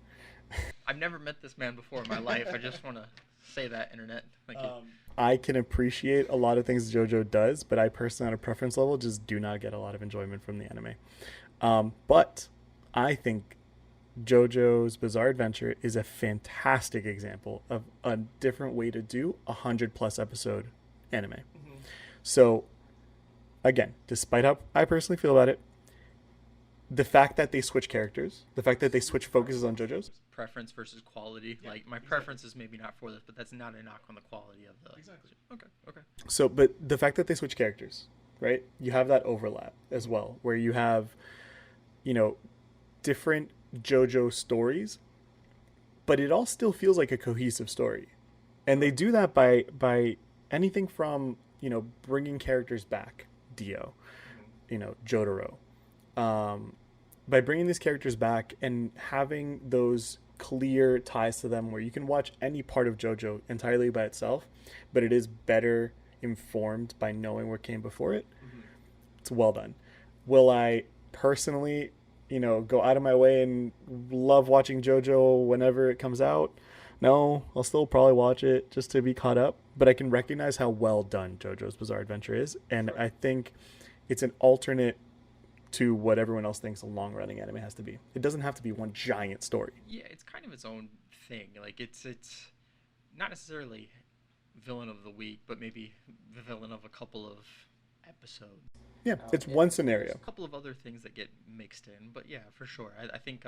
I've never met this man before in my life. I just want to say that, internet. Thank you.
I can appreciate a lot of things JoJo does, but I personally, on a preference level, just do not get a lot of enjoyment from the anime. But I think JoJo's Bizarre Adventure is a fantastic example of a different way to do 100+ episode anime.
Mm-hmm.
So, again, despite how I personally feel about it, the fact that they switch characters, the fact that they switch focuses on JoJo's.
Preference versus quality.
Yeah,
Like, my
exactly.
preference is maybe not for this, but that's not a knock on the quality of the.
Exactly.
Okay. Okay.
So, but the fact that they switch characters, right? You have that overlap as well, where you have, different JoJo stories, but it all still feels like a cohesive story. And they do that by anything from, bringing characters back, Dio, Jotaro, by bringing these characters back and having those clear ties to them where you can watch any part of JoJo entirely by itself, but it is better informed by knowing what came before it.
Mm-hmm.
It's well done. Will I personally, go out of my way and love watching JoJo whenever it comes out? No, I'll still probably watch it just to be caught up, but I can recognize how well done JoJo's Bizarre Adventure is, and I think it's an alternate to what everyone else thinks a long-running anime has to be. It doesn't have to be one giant story.
Yeah, it's kind of its own thing. Like, it's not necessarily villain of the week, but maybe the villain of a couple of episodes.
Yeah, it's one scenario.
There's a couple of other things that get mixed in, but yeah, for sure. I think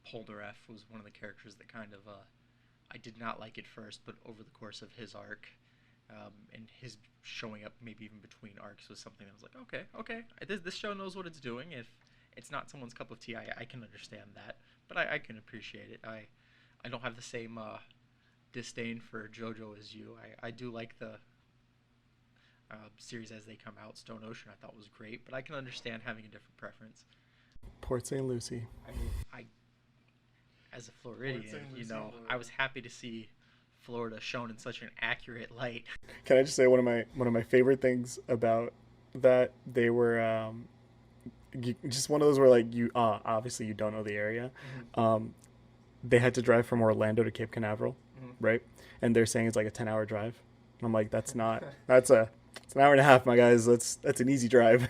Polnareff was one of the characters that kind of I did not like at first, but over the course of his arc, and his showing up maybe even between arcs was something that was like, okay, this show knows what it's doing. If it's not someone's cup of tea, I can understand that, but I can appreciate it. I don't have the same disdain for JoJo as you. I do like the series as they come out. Stone Ocean I thought was great, but I can understand having a different preference.
Port St. Lucie.
I mean, as a Floridian, I was happy to see Florida shown in such an accurate light.
Can I just say one of my favorite things about that? They were just one of those where like you obviously you don't know the area.
Mm-hmm.
They had to drive from Orlando to Cape Canaveral,
Mm-hmm.
right? And they're saying it's like a 10-hour drive. And I'm like, it's an hour and a half, my guys. That's an easy drive.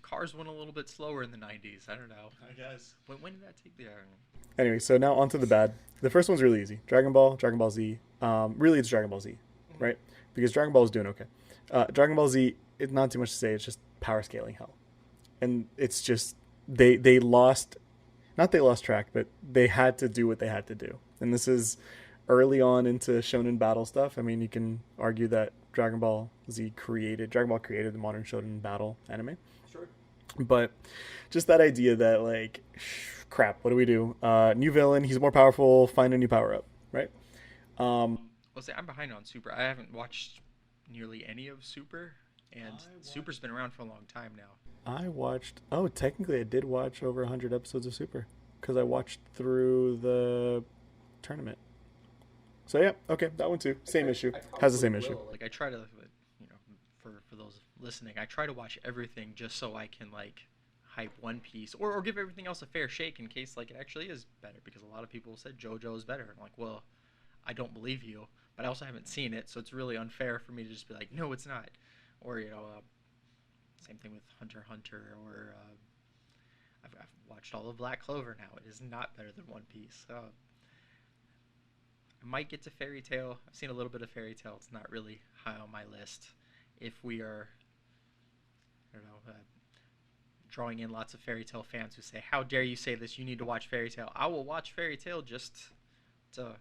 Cars went a little bit slower in the 90s. I don't know.
I guess.
When did that take the?
Anyway, so now on to the bad. The first one's really easy. Dragon Ball Z. Really, it's Dragon Ball Z, right? Because Dragon Ball is doing okay. Dragon Ball Z, it's not too much to say. It's just power scaling hell. And it's just, they lost track, but they had to do what they had to do. And this is early on into shonen battle stuff. I mean, you can argue that Dragon Ball created the modern shonen battle anime.
Sure.
But just that idea that like, crap, what do we do? New villain, he's more powerful, find a new power up, right?
Well, see, I'm behind on Super. I haven't watched nearly any of Super, and Super's been around for a long time now.
Technically I did watch over 100 episodes of Super because I watched through the tournament. So yeah, okay, that one too. Same issue. Has the same issue.
Like, I try to, for those listening, I try to watch everything just so I can like hype One Piece or give everything else a fair shake in case like it actually is better, because a lot of people said JoJo is better. I'm like, well, I don't believe you, but I also haven't seen it, so it's really unfair for me to just be like, no, it's not. Or same thing with Hunter x Hunter, or I've watched all of Black Clover now. It is not better than One Piece. I might get to Fairy Tail. I've seen a little bit of Fairy Tail. It's not really high on my list. If we are, I don't know, drawing in lots of Fairy Tail fans who say, how dare you say this, you need to watch Fairy Tail. I will watch Fairy Tail just to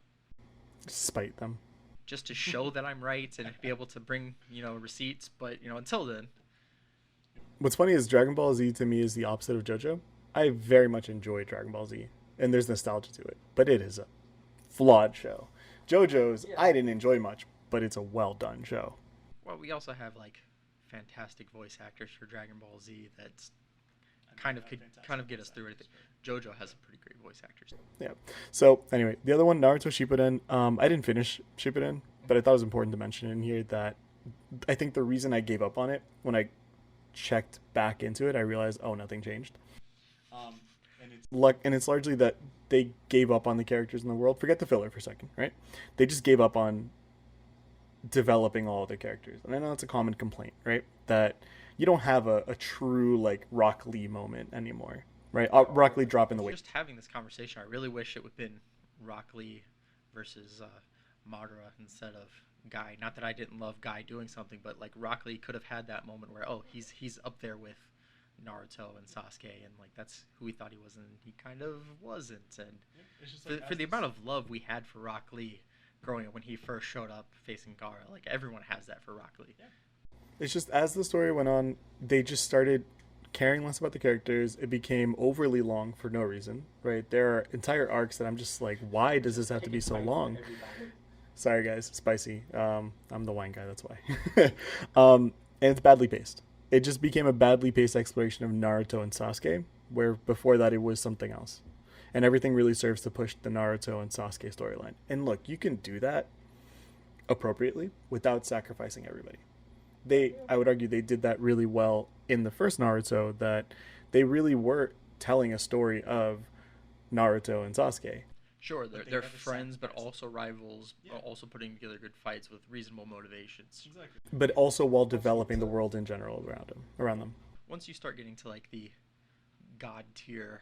spite them,
just to show that I'm right and be able to bring receipts, but until then.
What's funny is Dragon Ball Z to me is the opposite of JoJo. I very much enjoy Dragon Ball Z, and there's nostalgia to it, but it is a flawed show. JoJo's I didn't enjoy much, but it's a well done show.
Well, we also have like fantastic voice actors for Dragon Ball Z that's kind of get us through it. JoJo has some pretty great voice actors.
Yeah. So anyway, the other one, Naruto Shippuden. I didn't finish Shippuden, but I thought it was important to mention in here that I think the reason I gave up on it, when I checked back into it, I realized, nothing changed. And it's largely that they gave up on the characters in the world. Forget the filler for a second, right? They just gave up on developing all of the characters. And I know it's a common complaint, right? That you don't have a true like Rock Lee moment anymore. right? Rock Lee dropping the weight.
Just having this conversation, I really wish it would have been Rock Lee versus Madara instead of Guy. Not that I didn't love Guy doing something, but like Rock Lee could have had that moment where he's up there with Naruto and Sasuke, and like that's who we thought he was, and he kind of wasn't. And for the amount of love we had for Rock Lee growing up when he first showed up facing Gaara, like everyone has that for Rock Lee. Yeah.
It's just as the story went on, they just started caring less about the characters. It became overly long for no reason, right? There are entire arcs that I'm just like, why does this have to be so long? Sorry guys, spicy. I'm the wine guy, that's why. And it's badly paced. It just became a badly paced exploration of Naruto and Sasuke, where before that it was something else. And everything really serves to push the Naruto and Sasuke storyline. And look, you can do that appropriately without sacrificing everybody. I would argue they did that really well in the first Naruto, that they really were telling a story of Naruto and Sasuke.
Sure, they're friends, but also rivals, also putting together good fights with reasonable motivations.
Exactly. But also while developing the world in general around them.
Once you start getting to like the god tier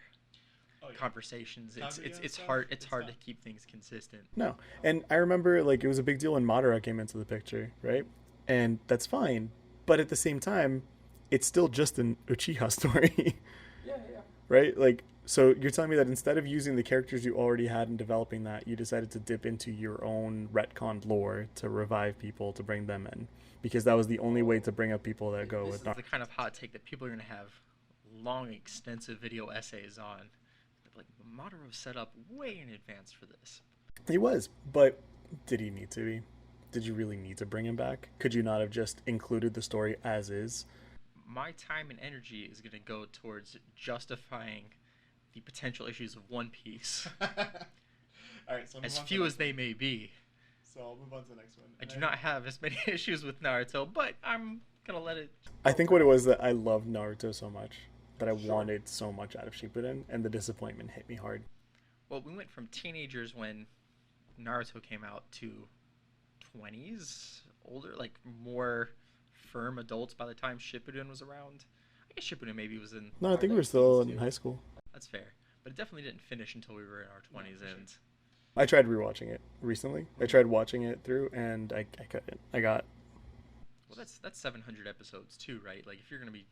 conversations, it's hard to keep things consistent.
No, and I remember like it was a big deal when Madara came into the picture, right? And that's fine, but at the same time, it's still just an Uchiha story.
Yeah.
Right? Like, so you're telling me that instead of using the characters you already had and developing that, you decided to dip into your own retconned lore to revive people, to bring them in, because that was the only way to bring up people that go with.
This is the kind of hot take that people are going to have long, extensive video essays on. Like, Madara was set up way in advance for this.
He was, but did he need to be? Did you really need to bring him back? Could you not have just included the story as is?
My time and energy is going to go towards justifying the potential issues of One Piece.
All right, so
as few as they may be.
So I'll move on to the next one.
I do not have as many issues with Naruto, but I'm going to let it...
I think what it was that I loved Naruto so much that I wanted so much out of Shippuden, and the disappointment hit me hard.
Well, we went from teenagers when Naruto came out to 20s, older, like more firm adults by the time Shippuden was around. I guess Shippuden maybe was in...
No, I think we were still in high school.
That's fair. But it definitely didn't finish until we were in our 20s. Yeah, and
I tried rewatching it recently. I tried watching it through, and I couldn't.
Well, that's 700 episodes too, right? Like, if you're going to be...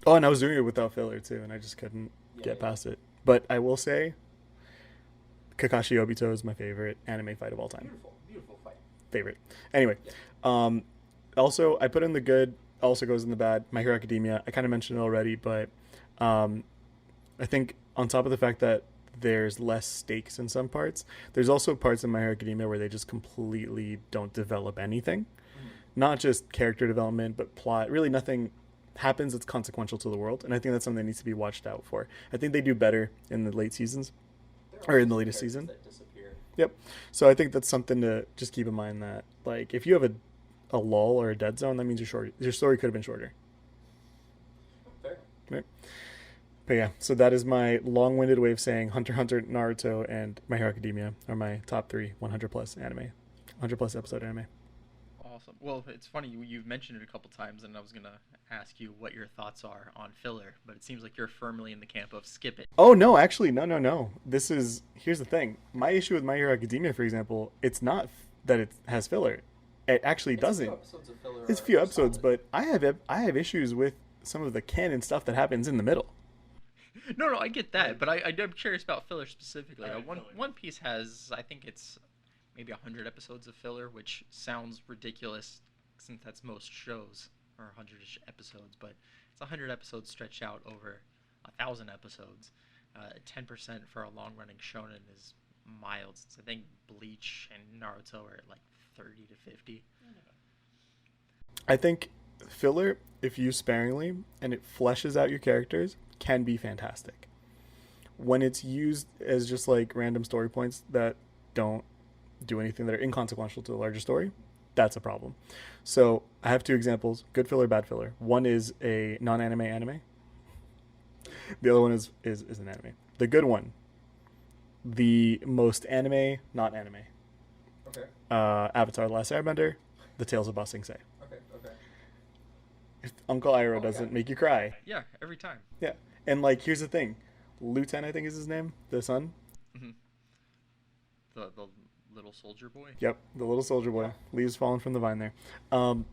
Oh, and I was doing it without filler too, and I just couldn't get past it. But I will say, Kakashi Obito is my favorite anime fight of all time.
Beautiful fight.
Favorite. Anyway, also, I put in the good, also goes in the bad, My Hero Academia. I kind of mentioned it already, but I think on top of the fact that there's less stakes in some parts, there's also parts in My Hero Academia where they just completely don't develop anything. Not just character development, but plot. Really nothing happens that's consequential to the world, and I think that's something that needs to be watched out for. I think they do better in the late seasons, or in the latest season. Yep. So I think that's something to just keep in mind, that like if you have a lull or a dead zone, that means your story could have been shorter.
Fair.
Right. But yeah, so that is my long-winded way of saying Hunter x Hunter, Naruto, and My Hero Academia are my top 3 100 plus anime, 100 plus episode anime.
Awesome. Well, it's funny, you've mentioned it a couple times, and I was going to ask you what your thoughts are on filler, but it seems like you're firmly in the camp of skip it.
Oh, no, actually, no. Here's the thing. My issue with My Hero Academia, for example, it's not that it has filler. It actually doesn't. It's a few episodes, but I have issues with some of the canon stuff that happens in the middle.
No, I get that, but I'm curious about filler specifically. One Piece has, I think it's maybe 100 episodes of filler, which sounds ridiculous since that's most shows, or 100-ish episodes, but it's 100 episodes stretched out over 1,000 episodes. 10% for a long-running shonen is mild, since I think Bleach and Naruto are at like 30 to 50.
I think filler, if used sparingly and it fleshes out your characters, can be fantastic. When it's used as just like random story points that don't do anything, that are inconsequential to the larger story, that's a problem. So I have 2 examples, good filler, bad filler. One is a non-anime anime. The other one is an anime. The good one, the most anime, not anime.
Okay.
Avatar: The Last Airbender, The Tales of Ba Sing Se.
Okay.
If Uncle Iroh doesn't make you cry.
Yeah, every time.
Yeah. And like, here's the thing. Luten, I think is his name, the son.
Hmm. The little soldier boy.
Yep, the little soldier boy, leaves falling from the vine there. Um,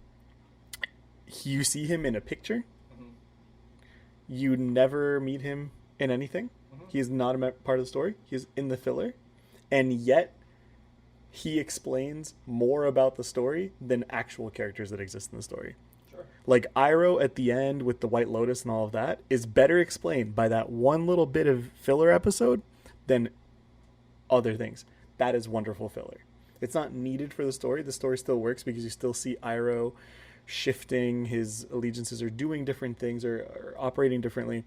you see him in a picture.
Hmm.
You never meet him in anything. He is not a part of the story. He is in the filler, and yet he explains more about the story than actual characters that exist in the story.
Sure.
Like Iroh at the end with the White Lotus and all of that is better explained by that one little bit of filler episode than other things. That is wonderful filler. It's not needed for the story. The story still works because you still see Iroh shifting his allegiances or doing different things or operating differently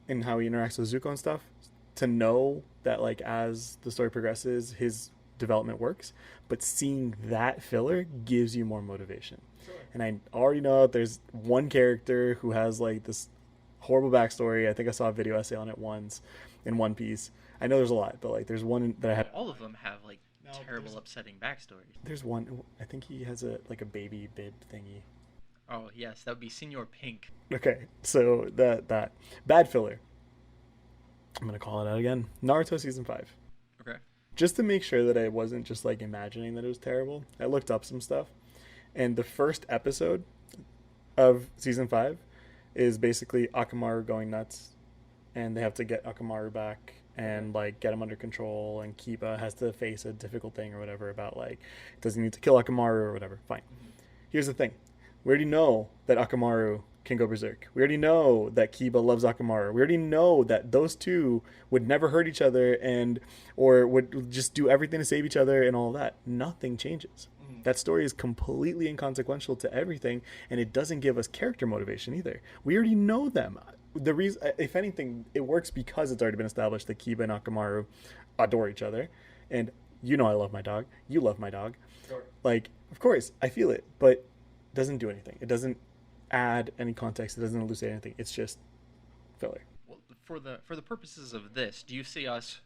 in how he interacts with Zuko and stuff. To know that, like, as the story progresses, his development works. But seeing that filler gives you more motivation.
Sure.
And I already know that there's one character who has like this horrible backstory. I think I saw a video essay on it once in One Piece. I know there's a lot, but like there's one that I have.
All of them have like
No,
terrible, upsetting backstories.
There's one. I think he has a like a baby bib thingy.
Oh yes, that would be Senor Pink.
Okay, so that bad filler. I'm gonna call it out again. Naruto season 5.
Okay.
Just to make sure that I wasn't just like imagining that it was terrible, I looked up some stuff, and the first episode of season 5 is basically Akamaru going nuts, and they have to get Akamaru back and like get him under control, and Kiba has to face a difficult thing or whatever about like does he need to kill Akamaru or whatever. Fine. Here's the thing. We already know that Akamaru can go berserk. We already know that Kiba loves Akamaru. We already know that those two would never hurt each other and or would just do everything to save each other and all that. Nothing changes. That story is completely inconsequential to everything, and it doesn't give us character motivation either. We already know them. The reason, if anything, it works because it's already been established that Kiba and Akamaru adore each other, and you know I love my dog. You love my dog.
Sure.
Like, of course, I feel it, but it doesn't do anything. It doesn't add any context. It doesn't elucidate anything. It's just filler.
Well, for the purposes of this, do you see us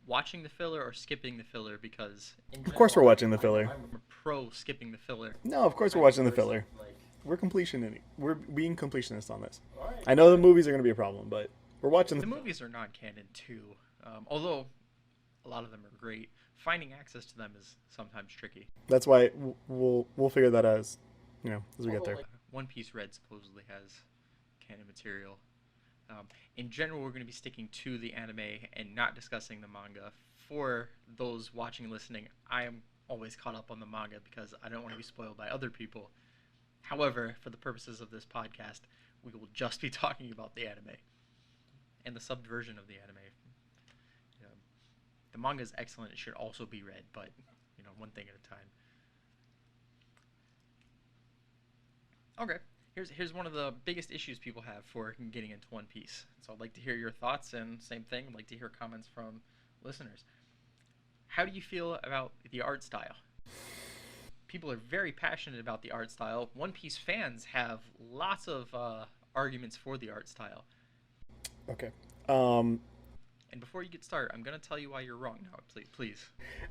watching the filler or skipping the filler? Because
Of course we're watching the filler.
I'm a pro skipping the filler.
No, of course we're watching the filler. We're being completionists on this. I know the movies are going to be a problem, but we're watching
The movies are non-canon too, although a lot of them are great. Finding access to them is sometimes tricky.
That's why we'll figure that out as we get there.
Like, One Piece Red supposedly has canon material. In general, we're going to be sticking to the anime and not discussing the manga. For those watching and listening, I am always caught up on the manga because I don't want to be spoiled by other people. However, for the purposes of this podcast, we will just be talking about the anime and the subversion of the anime. The manga is excellent. It should also be read, but one thing at a time. Okay, here's one of the biggest issues people have for getting into One Piece. So I'd like to hear your thoughts, and same thing, I'd like to hear comments from listeners. How do you feel about the art style? People are very passionate about the art style. One Piece fans have lots of arguments for the art style.
Okay.
And before you get started, I'm going to tell you why you're wrong now, please.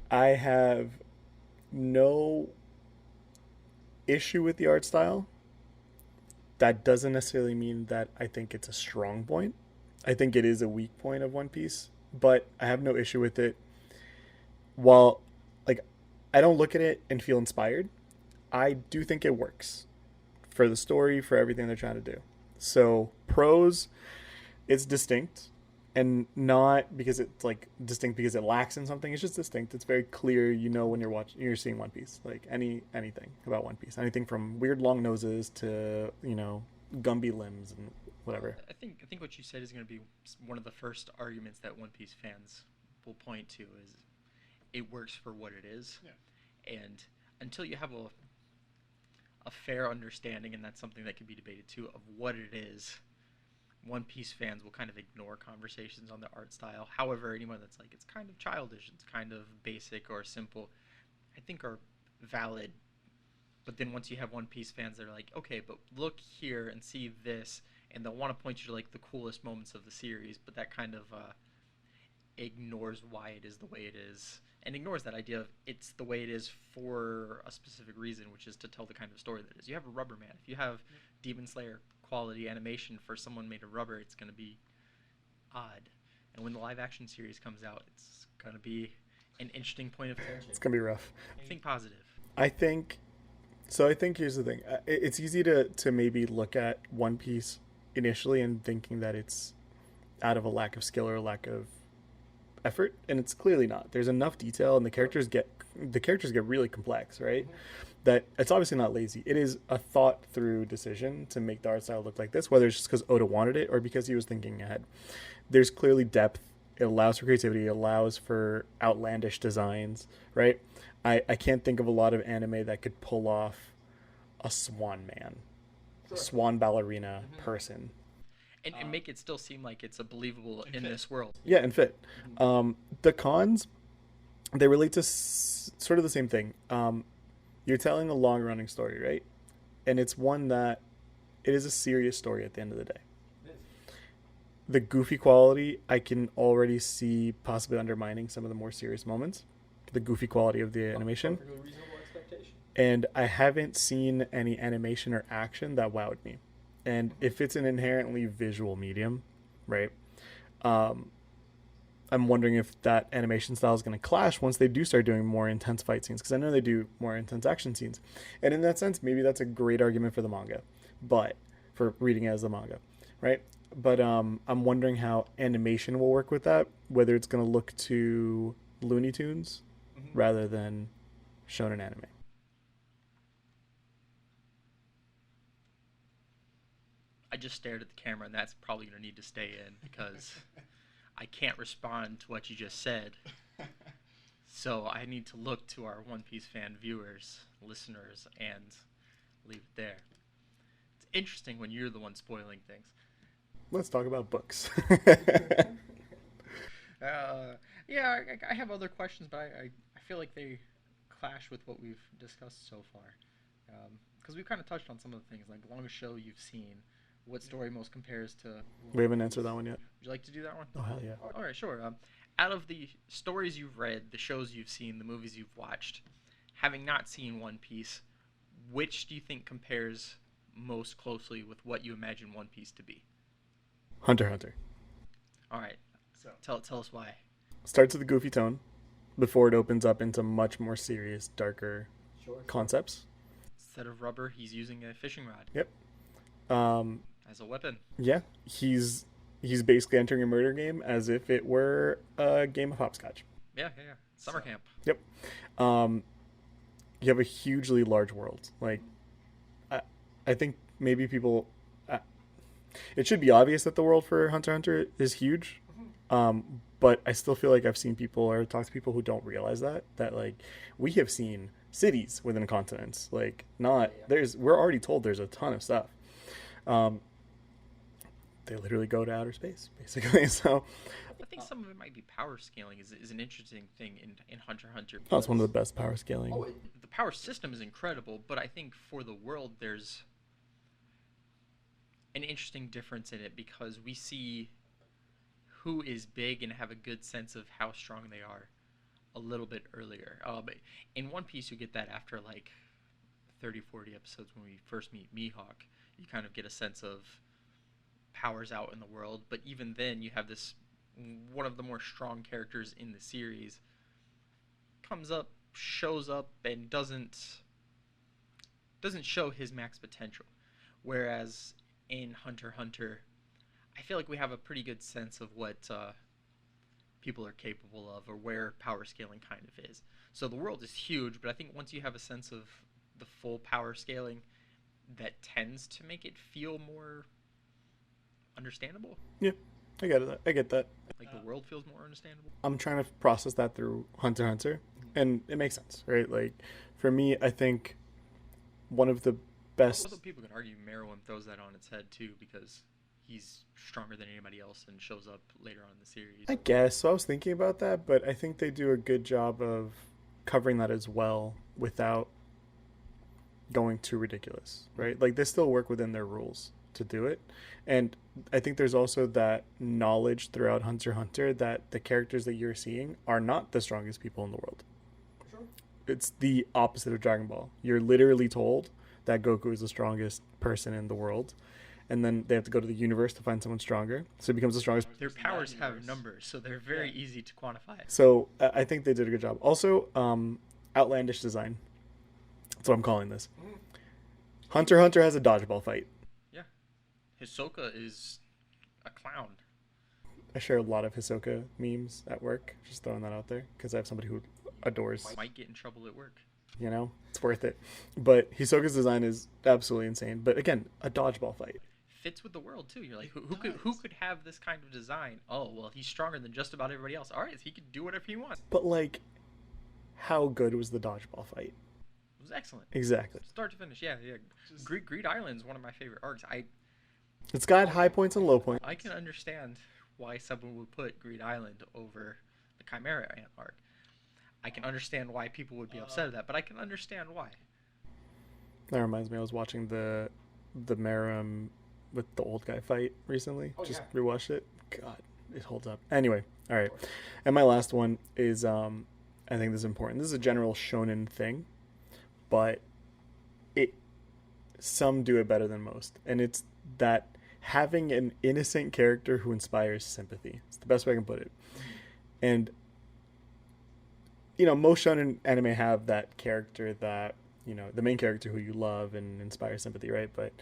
I have no issue with the art style. That doesn't necessarily mean that I think it's a strong point. I think it is a weak point of One Piece, but I have no issue with it. While, like, I don't look at it and feel inspired, I do think it works for the story, for everything they're trying to do. So, pros, it's distinct, and not because it's like distinct because it lacks in something. It's just distinct. It's very clear. When you're seeing One Piece, like anything about One Piece, anything from weird long noses to Gumby limbs and whatever.
I think what you said is going to be one of the first arguments that One Piece fans will point to is it works for what it is. Yeah. And until you have a fair understanding, and that's something that can be debated too, of what it is, One Piece fans will kind of ignore conversations on the art style. However, anyone that's like, it's kind of childish, it's kind of basic or simple, I think are valid. But then once you have One Piece fans, they're like, okay, but look here and see this, and they'll want to point you to like the coolest moments of the series, but that kind of ignores why it is the way it is, and ignores that idea of it's the way it is for a specific reason, which is to tell the kind of story that it is. You have a Rubber Man. If you have Demon Slayer quality animation for someone made of rubber, it's going to be odd. And when the live action series comes out, it's gonna be an interesting point of tension.
It's gonna be rough.
Think positive.
I think so. I think here's the thing. It's easy to maybe look at One Piece initially and thinking that it's out of a lack of skill or a lack of effort, and it's clearly not. There's enough detail, and the characters get really complex, right? Mm-hmm. That it's obviously not lazy. It is a thought through decision to make the art style look like this, whether it's just because Oda wanted it or because he was thinking ahead. There's clearly depth. It allows for creativity. It allows for outlandish designs, right? I can't think of a lot of anime that could pull off a swan man, a swan ballerina person.
And make it still seem like it's a believable in this world.
Yeah, and fit. The cons, they relate to sort of the same thing. You're telling a long-running story, right? And it's one that it is a serious story at the end of the day. The goofy quality, I can already see possibly undermining some of the more serious moments. The goofy quality of the animation. And I haven't seen any animation or action that wowed me. And if it's an inherently visual medium, right, I'm wondering if that animation style is going to clash once they do start doing more intense fight scenes, because I know they do more intense action scenes. And in that sense, maybe that's a great argument for the manga, but for reading it as the manga, right? But I'm wondering how animation will work with that, whether it's going to look to Looney Tunes rather than shonen anime.
I just stared at the camera, and that's probably going to need to stay in because I can't respond to what you just said. So I need to look to our One Piece fan viewers, listeners, and leave it there. It's interesting when you're the one spoiling things.
Let's talk about books.
Yeah, I have other questions, but I feel like they clash with what we've discussed so far. Because we've kind of touched on some of the things, like longest show you've seen. What story most compares to...
We haven't answered that one yet.
Would you like to do that one?
Oh, hell yeah.
All right, sure. Out of the stories you've read, the shows you've seen, the movies you've watched, having not seen One Piece, which do you think compares most closely with what you imagine One Piece to be?
Hunter x Hunter.
All right. So tell us why.
Starts with a goofy tone before it opens up into much more serious, darker concepts.
Instead of rubber, he's using a fishing rod.
Yep.
As a weapon.
Yeah, he's basically entering a murder game as if it were a game of hopscotch.
Yeah. Summer camp.
Yep. You have a hugely large world. Like, I think maybe people... it should be obvious that the world for Hunter x Hunter is huge. But I still feel like I've seen people or talked to people who don't realize that like we have seen cities within continents. Like we're already told there's a ton of stuff. They literally go to outer space, basically. So
I think some of it might be power scaling is an interesting thing in Hunter x Hunter.
That's one of the best power scaling.
The power system is incredible, but I think for the world there's an interesting difference in it because we see who is big and have a good sense of how strong they are a little bit earlier. But in One Piece, you get that after like 30, 40 episodes when we first meet Mihawk. You kind of get a sense of powers out in the world. But even then, you have this one of the more strong characters in the series comes up, shows up, and doesn't show his max potential. Whereas in Hunter x Hunter, I feel like we have a pretty good sense of what people are capable of or where power scaling kind of is. So the world is huge, but I think once you have a sense of the full power scaling, that tends to make it feel more understandable.
Yeah, I get that.
Like the world feels more understandable.
I'm trying to process that through Hunter x Hunter, and it makes sense, right? Like, for me, I think one of the best...
Also, people can argue Meruem throws that on its head, too, because he's stronger than anybody else and shows up later on in the series.
I guess. So I was thinking about that, but I think they do a good job of covering that as well without going too ridiculous, right? Like, they still work within their rules to do it. And I think there's also that knowledge throughout Hunter x Hunter that the characters that you're seeing are not the strongest people in the world. Sure. It's the opposite of Dragon Ball. You're literally told that Goku is the strongest person in the world. and then they have to go to the universe to find someone stronger. So he becomes the strongest.
Their powers have numbers, so they're very easy to quantify.
So I think they did a good job. Also, outlandish design. That's what I'm calling this. Hunter x Hunter has a dodgeball fight.
Yeah. Hisoka is a clown.
I share a lot of Hisoka memes at work. Just throwing that out there because I have somebody who adores.
Might get in trouble at work.
You know, it's worth it. But Hisoka's design is absolutely insane. But again, a dodgeball fight.
Fits with the world too. You're like, who could have this kind of design? Oh, well, he's stronger than just about everybody else. All right, so he could do whatever he wants.
But like, how good was the dodgeball fight?
It was excellent.
Exactly.
Start to finish, yeah. Greed Island is one of my favorite arcs.
It's got high points and low points.
I can understand why someone would put Greed Island over the Chimera Ant arc. I can understand why people would be upset at that, but I can understand why.
That reminds me, I was watching the Merum with the old guy fight recently. Just rewatched it. God, it holds up. Anyway, all right. And my last one is, I think this is important. This is a general shonen thing, but some do it better than most. And it's that having an innocent character who inspires sympathy. It's the best way I can put it. And, you know, most shonen anime have that character that, you know, the main character who you love and inspires sympathy, right? But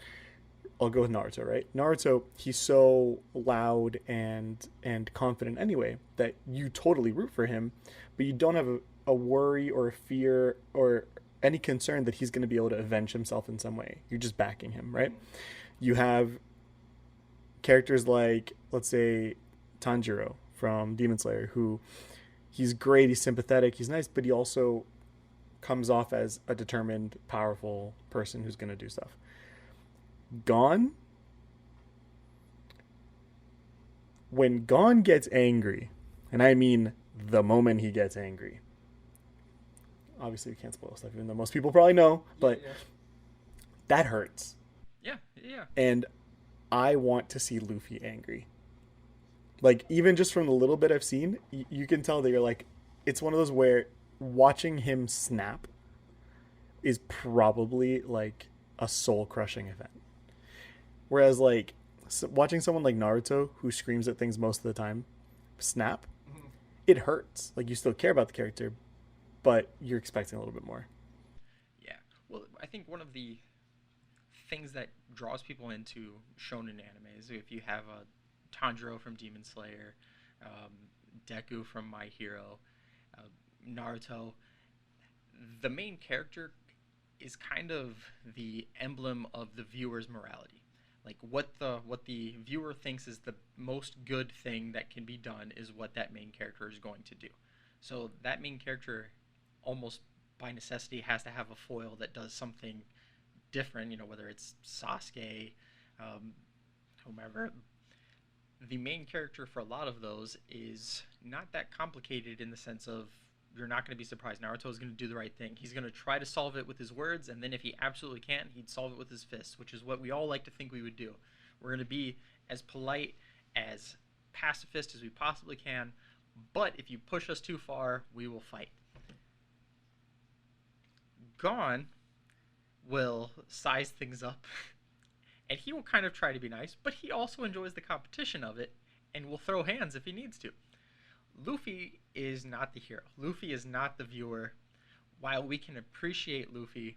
I'll go with Naruto, right? Naruto, he's so loud and confident anyway that you totally root for him, but you don't have a worry or a fear or any concern that he's going to be able to avenge himself in some way. You're just backing him, right? You have characters like, let's say, Tanjiro from Demon Slayer, who he's great, he's sympathetic, he's nice, but he also comes off as a determined, powerful person who's going to do stuff. Gon, when Gon gets angry, and I mean the moment he gets angry, obviously we can't spoil stuff, even though most people probably know, but that hurts.
Yeah.
And I want to see Luffy angry. Like, even just from the little bit I've seen, you can tell that you're like, it's one of those where watching him snap is probably like a soul-crushing event. Whereas, like, watching someone like Naruto, who screams at things most of the time, snap, it hurts. Like, you still care about the character, but you're expecting a little bit more.
Yeah. Well, I think one of the things that draws people into shonen anime is if you have a Tanjiro from Demon Slayer, Deku from My Hero, Naruto, the main character is kind of the emblem of the viewer's morality. Like, what the viewer thinks is the most good thing that can be done is what that main character is going to do. So that main character almost by necessity has to have a foil that does something different, you know, whether it's Sasuke, whomever. The main character for a lot of those is not that complicated in the sense of you're not going to be surprised. Naruto is going to do the right thing. He's going to try to solve it with his words, and then if he absolutely can't, he'd solve it with his fists, which is what we all like to think we would do. We're going to be as polite, as pacifist as we possibly can, but if you push us too far, we will fight. Gon will size things up, and he will kind of try to be nice, but he also enjoys the competition of it, and will throw hands if he needs to. Luffy is not the hero. Luffy is not the viewer. While we can appreciate Luffy,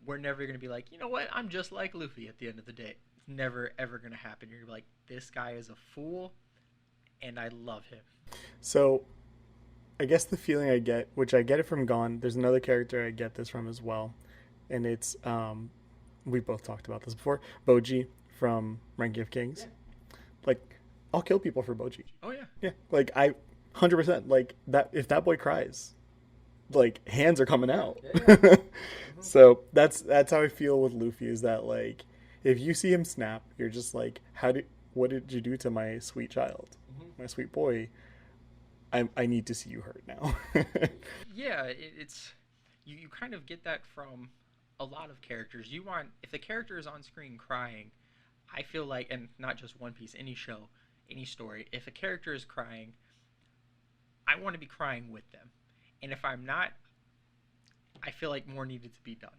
we're never going to be like, you know what, I'm just like Luffy at the end of the day. It's never, ever going to happen. You're going to be like, this guy is a fool, and I love him.
So, I guess the feeling I get, which I get it from Gon, there's another character I get this from as well, and it's, we both talked about this before, Boji from Ranking of Kings. Yeah. Like, I'll kill people for Boji.
Oh, yeah.
Yeah, like, 100%, like, that, if that boy cries, like, hands are coming out. Yeah. So that's how I feel with Luffy, is that, like, if you see him snap, you're just like, what did you do to my sweet child, my sweet boy? I need to see you hurt now.
Yeah, it's you kind of get that from a lot of characters. You want, if the character is on screen crying, I feel like, and not just One Piece, any show, any story, if a character is crying, I want to be crying with them. And if I'm not, I feel like more needed to be done.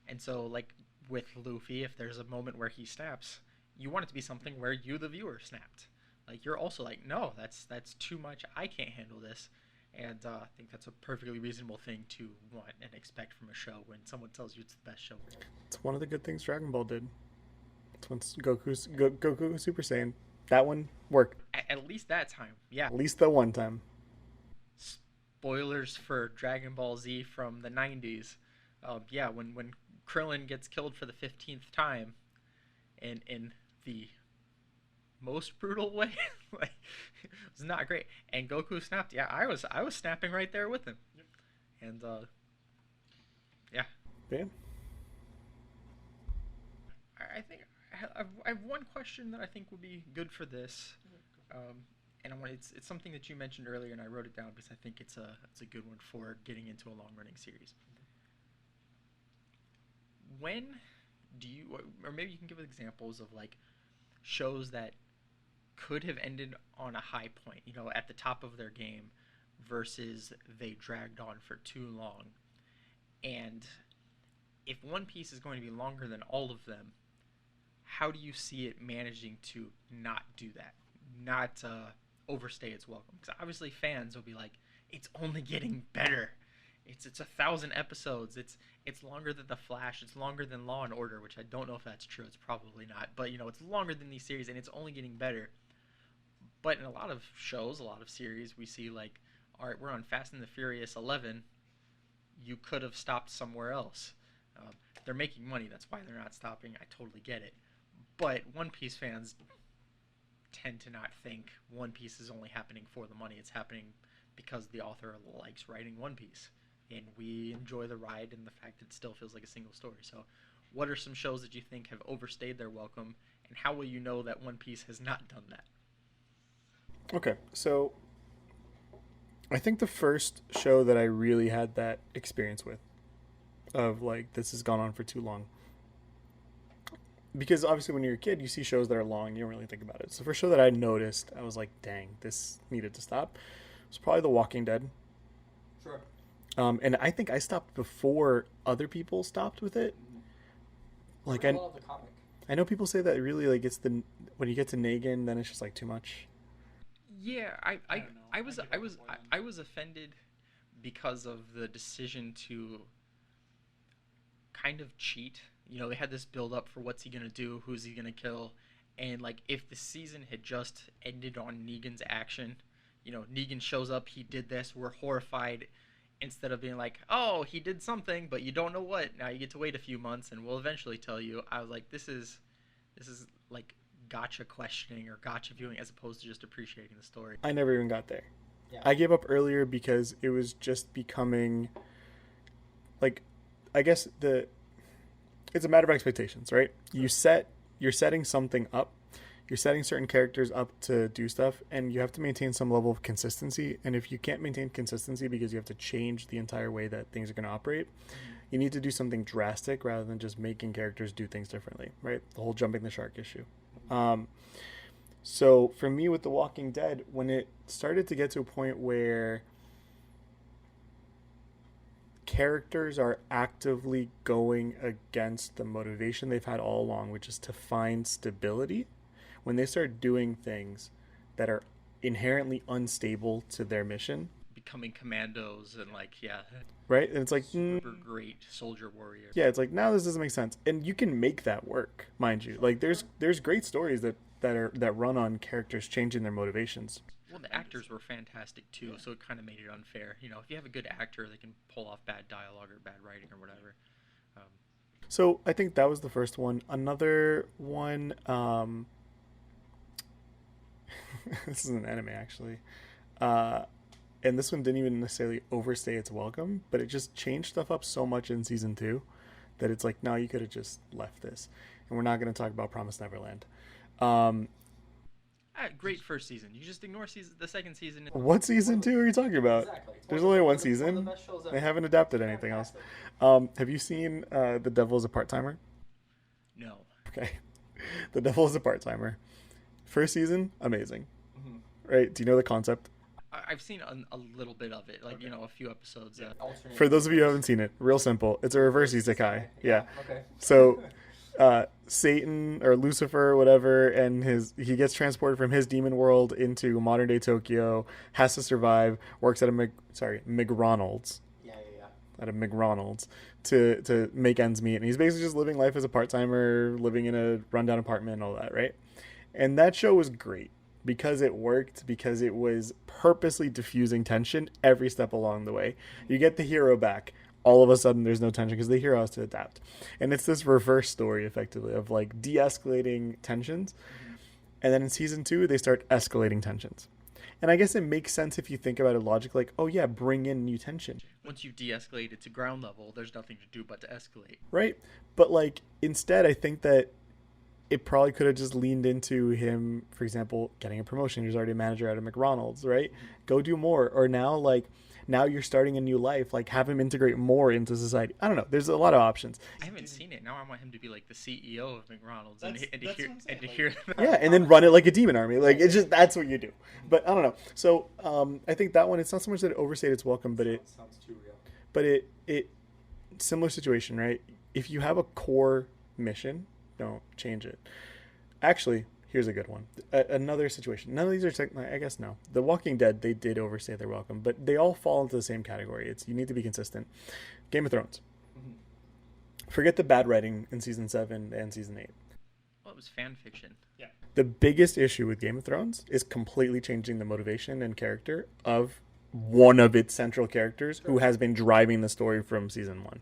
And so, like with Luffy, if there's a moment where he snaps, you want it to be something where you, the viewer, snapped. Like you're also like, no, that's too much. I can't handle this. And I think that's a perfectly reasonable thing to want and expect from a show when someone tells you it's the best show.
It's one of the good things Dragon Ball did. It's when Goku Super Saiyan. That one worked.
At least that time, yeah.
At least the one time.
Spoilers for Dragon Ball Z from the 90s. Yeah, when Krillin gets killed for the 15th time, and in the most brutal way, like it's not great. And Goku snapped. Yeah, I was snapping right there with him. And yeah. I think I have one question that I think would be good for this. And it's something that you mentioned earlier, and I wrote it down because I think it's a good one for getting into a long running series. When do you, or maybe you can give examples of like shows that could have ended on a high point, you know, at the top of their game, versus they dragged on for too long. And if One Piece is going to be longer than all of them, how do you see it managing to not do that, not overstay its welcome? Because obviously fans will be like, it's only getting better. It's 1,000 episodes. It's longer than The Flash. It's longer than Law and Order, which I don't know if that's true. It's probably not. But you know, it's longer than these series, and it's only getting better. But in a lot of shows, a lot of series, we see like, all right, we're on Fast and the Furious 11. You could have stopped somewhere else. They're making money. That's why they're not stopping. I totally get it. But One Piece fans tend to not think One Piece is only happening for the money. It's happening because the author likes writing One Piece. And we enjoy the ride and the fact that it still feels like a single story. So what are some shows that you think have overstayed their welcome, and how will you know that One Piece has not done that?
Okay, so I think the first show that I really had that experience with, of like, this has gone on for too long, because obviously when you're a kid, you see shows that are long, you don't really think about it. So the first show that I noticed, I was like, dang, this needed to stop, it was probably The Walking Dead.
Sure.
And I think I stopped before other people stopped with it. Like, I know people say that really, like, it's when you get to Negan, then it's just like too much.
Yeah, I was offended because of the decision to kind of cheat. You know, they had this build up for what's he gonna do, who's he gonna kill, and like if the season had just ended on Negan's action, you know, Negan shows up, he did this, we're horrified. Instead of being like, oh, he did something, but you don't know what. Now you get to wait a few months, and we'll eventually tell you. I was like, this is like gotcha questioning or gotcha viewing, as opposed to just appreciating the story.
I never even got there.
Yeah.
I gave up earlier because it was just becoming, like, I guess it's a matter of expectations, right? You're setting something up. You're setting certain characters up to do stuff, and you have to maintain some level of consistency. And if you can't maintain consistency because you have to change the entire way that things are going to operate, you need to do something drastic rather than just making characters do things differently, right? The whole jumping the shark issue. So for me with The Walking Dead, when it started to get to a point where characters are actively going against the motivation they've had all along, which is to find stability, when they start doing things that are inherently unstable to their mission,
becoming commandos and like, yeah,
right? And it's like
super great soldier warrior.
Yeah, it's like, now this doesn't make sense, and you can make that work, mind you. Like there's great stories that run on characters changing their motivations.
Well, the actors were fantastic too, so it kind of made it unfair. You know, if you have a good actor, they can pull off bad dialogue or bad writing or whatever.
So I think that was the first one. Another one. This is an anime actually, and this one didn't even necessarily overstay its welcome, but it just changed stuff up so much in season 2 that it's like, no, you could have just left this, and we're not going to talk about Promised Neverland.
Great first season. You just ignore the second season.
What season 2 are you talking about?
Exactly.
There's only one season. They haven't adapted anything else. Have you seen The Devil is a Part-Timer?
No.
Okay. The Devil is a Part-Timer. First season, amazing. Right? Do you know the concept?
I've seen a little bit of it, like, okay. You know, a few episodes.
For those of you who haven't seen it, real simple. It's a reverse isekai. Yeah. Okay. So Satan or Lucifer or whatever, and he gets transported from his demon world into modern day Tokyo, has to survive, works at a McDonald's.
Yeah.
At a McDonald's to make ends meet, and he's basically just living life as a part timer, living in a rundown apartment and all that, right? And that show was great because it worked, because it was purposely diffusing tension every step along the way. You get the hero back, all of a sudden there's no tension because the hero has to adapt, and it's this reverse story effectively of like de-escalating tensions, and then in season 2 they start escalating tensions. And I guess it makes sense if you think about it logically, like, oh yeah, bring in new tension.
Once you de-escalate it to ground level, there's nothing to do but to escalate.
Right? But like instead I think that it probably could have just leaned into him, for example, getting a promotion. He was already a manager at a McDonald's, right? Go do more. Or now you're starting a new life, like have him integrate more into society. I don't know. There's a lot of options.
I haven't seen it. Now I want him to be like the CEO of McDonald's
That's
and
what I'm saying,
to hear.
Yeah, and then run it like a demon army. Like it's just, that's what you do. But I don't know. So I think that one, it's not so much that it overstayed its welcome, but it
sounds too real.
but it similar situation, right? If you have a core mission, don't change it. Actually, here's a good one. Another situation. None of these are I guess no. The Walking Dead, they did overstay their welcome, but they all fall into the same category. It's you need to be consistent. Game of Thrones. Forget the bad writing in season 7 and season 8.
Well, it was fan fiction.
Yeah.
The biggest issue with Game of Thrones is completely changing the motivation and character of one of its central characters who has been driving the story from season 1.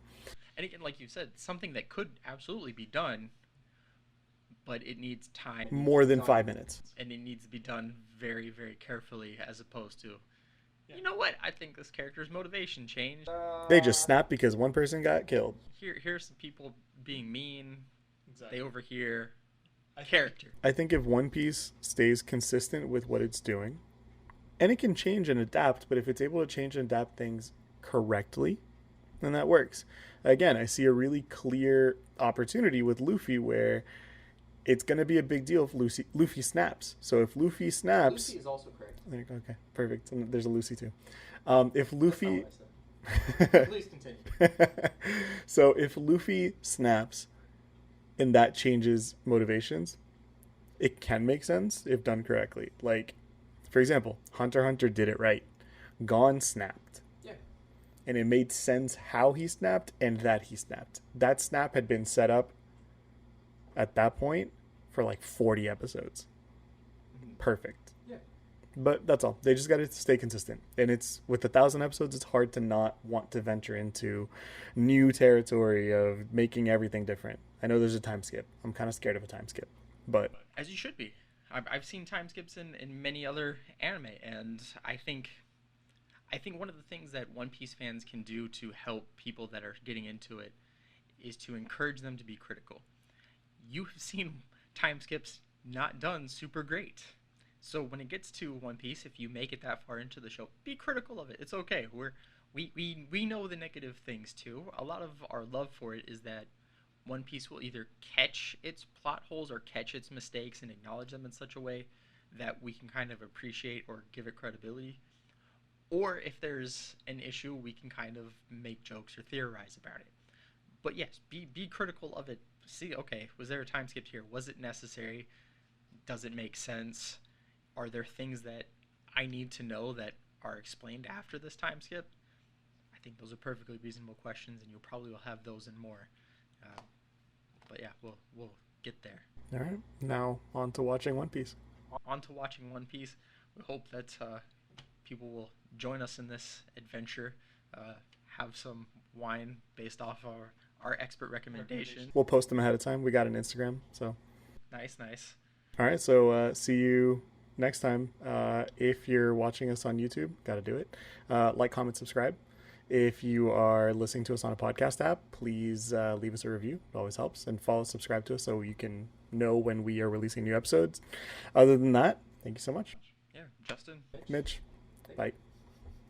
And again, like you said, something that could absolutely be done, but it needs time.
More than 5 minutes.
And it needs to be done very, very carefully, as opposed to, you know what? I think this character's motivation changed.
They just snapped because one person got killed.
Here's some people being mean.
Exactly.
They overhear character.
I think if One Piece stays consistent with what it's doing, and it can change and adapt, but if it's able to change and adapt things correctly, then that works. Again, I see a really clear opportunity with Luffy where it's going to be a big deal if Luffy snaps. So if Luffy snaps...
Lucy is also correct.
Okay, perfect. And there's a Lucy too. If Luffy...
Please continue.
So if Luffy snaps and that changes motivations, it can make sense if done correctly. Like, for example, Hunter x Hunter did it right. Gon snapped.
Yeah.
And it made sense how he snapped and that he snapped. That snap had been set up at that point for like 40 episodes. Perfect.
Yeah.
But that's all. They just got to stay consistent. And it's with 1,000 episodes, it's hard to not want to venture into new territory of making everything different. I know there's a time skip. I'm kind of scared of a time skip. But
As you should be. I've seen time skips in many other anime, and I think one of the things that One Piece fans can do to help people that are getting into it is to encourage them to be critical. You have seen time skips not done super great. So when it gets to One Piece, if you make it that far into the show, be critical of it. It's okay. We know the negative things too. A lot of our love for it is that One Piece will either catch its plot holes or catch its mistakes and acknowledge them in such a way that we can kind of appreciate or give it credibility. Or if there's an issue, we can kind of make jokes or theorize about it. But yes, be critical of it. See, okay, was there a time skip here? Was it necessary? Does it make sense? Are there things that I need to know that are explained after this time skip? I think those are perfectly reasonable questions, and you'll probably will have those and more. But yeah, we'll get there.
all right, now on to watching One Piece.
On to watching One Piece. We hope that people will join us in this adventure. Have some wine based off our expert recommendations.
We'll post them ahead of time. We got an Instagram, so.
Nice.
All right, so see you next time. If you're watching us on YouTube, got to do it. Like, comment, subscribe. If you are listening to us on a podcast app, please leave us a review. It always helps. And subscribe to us so you can know when we are releasing new episodes. Other than that, thank you so much.
Yeah, Justin.
Mitch, bye.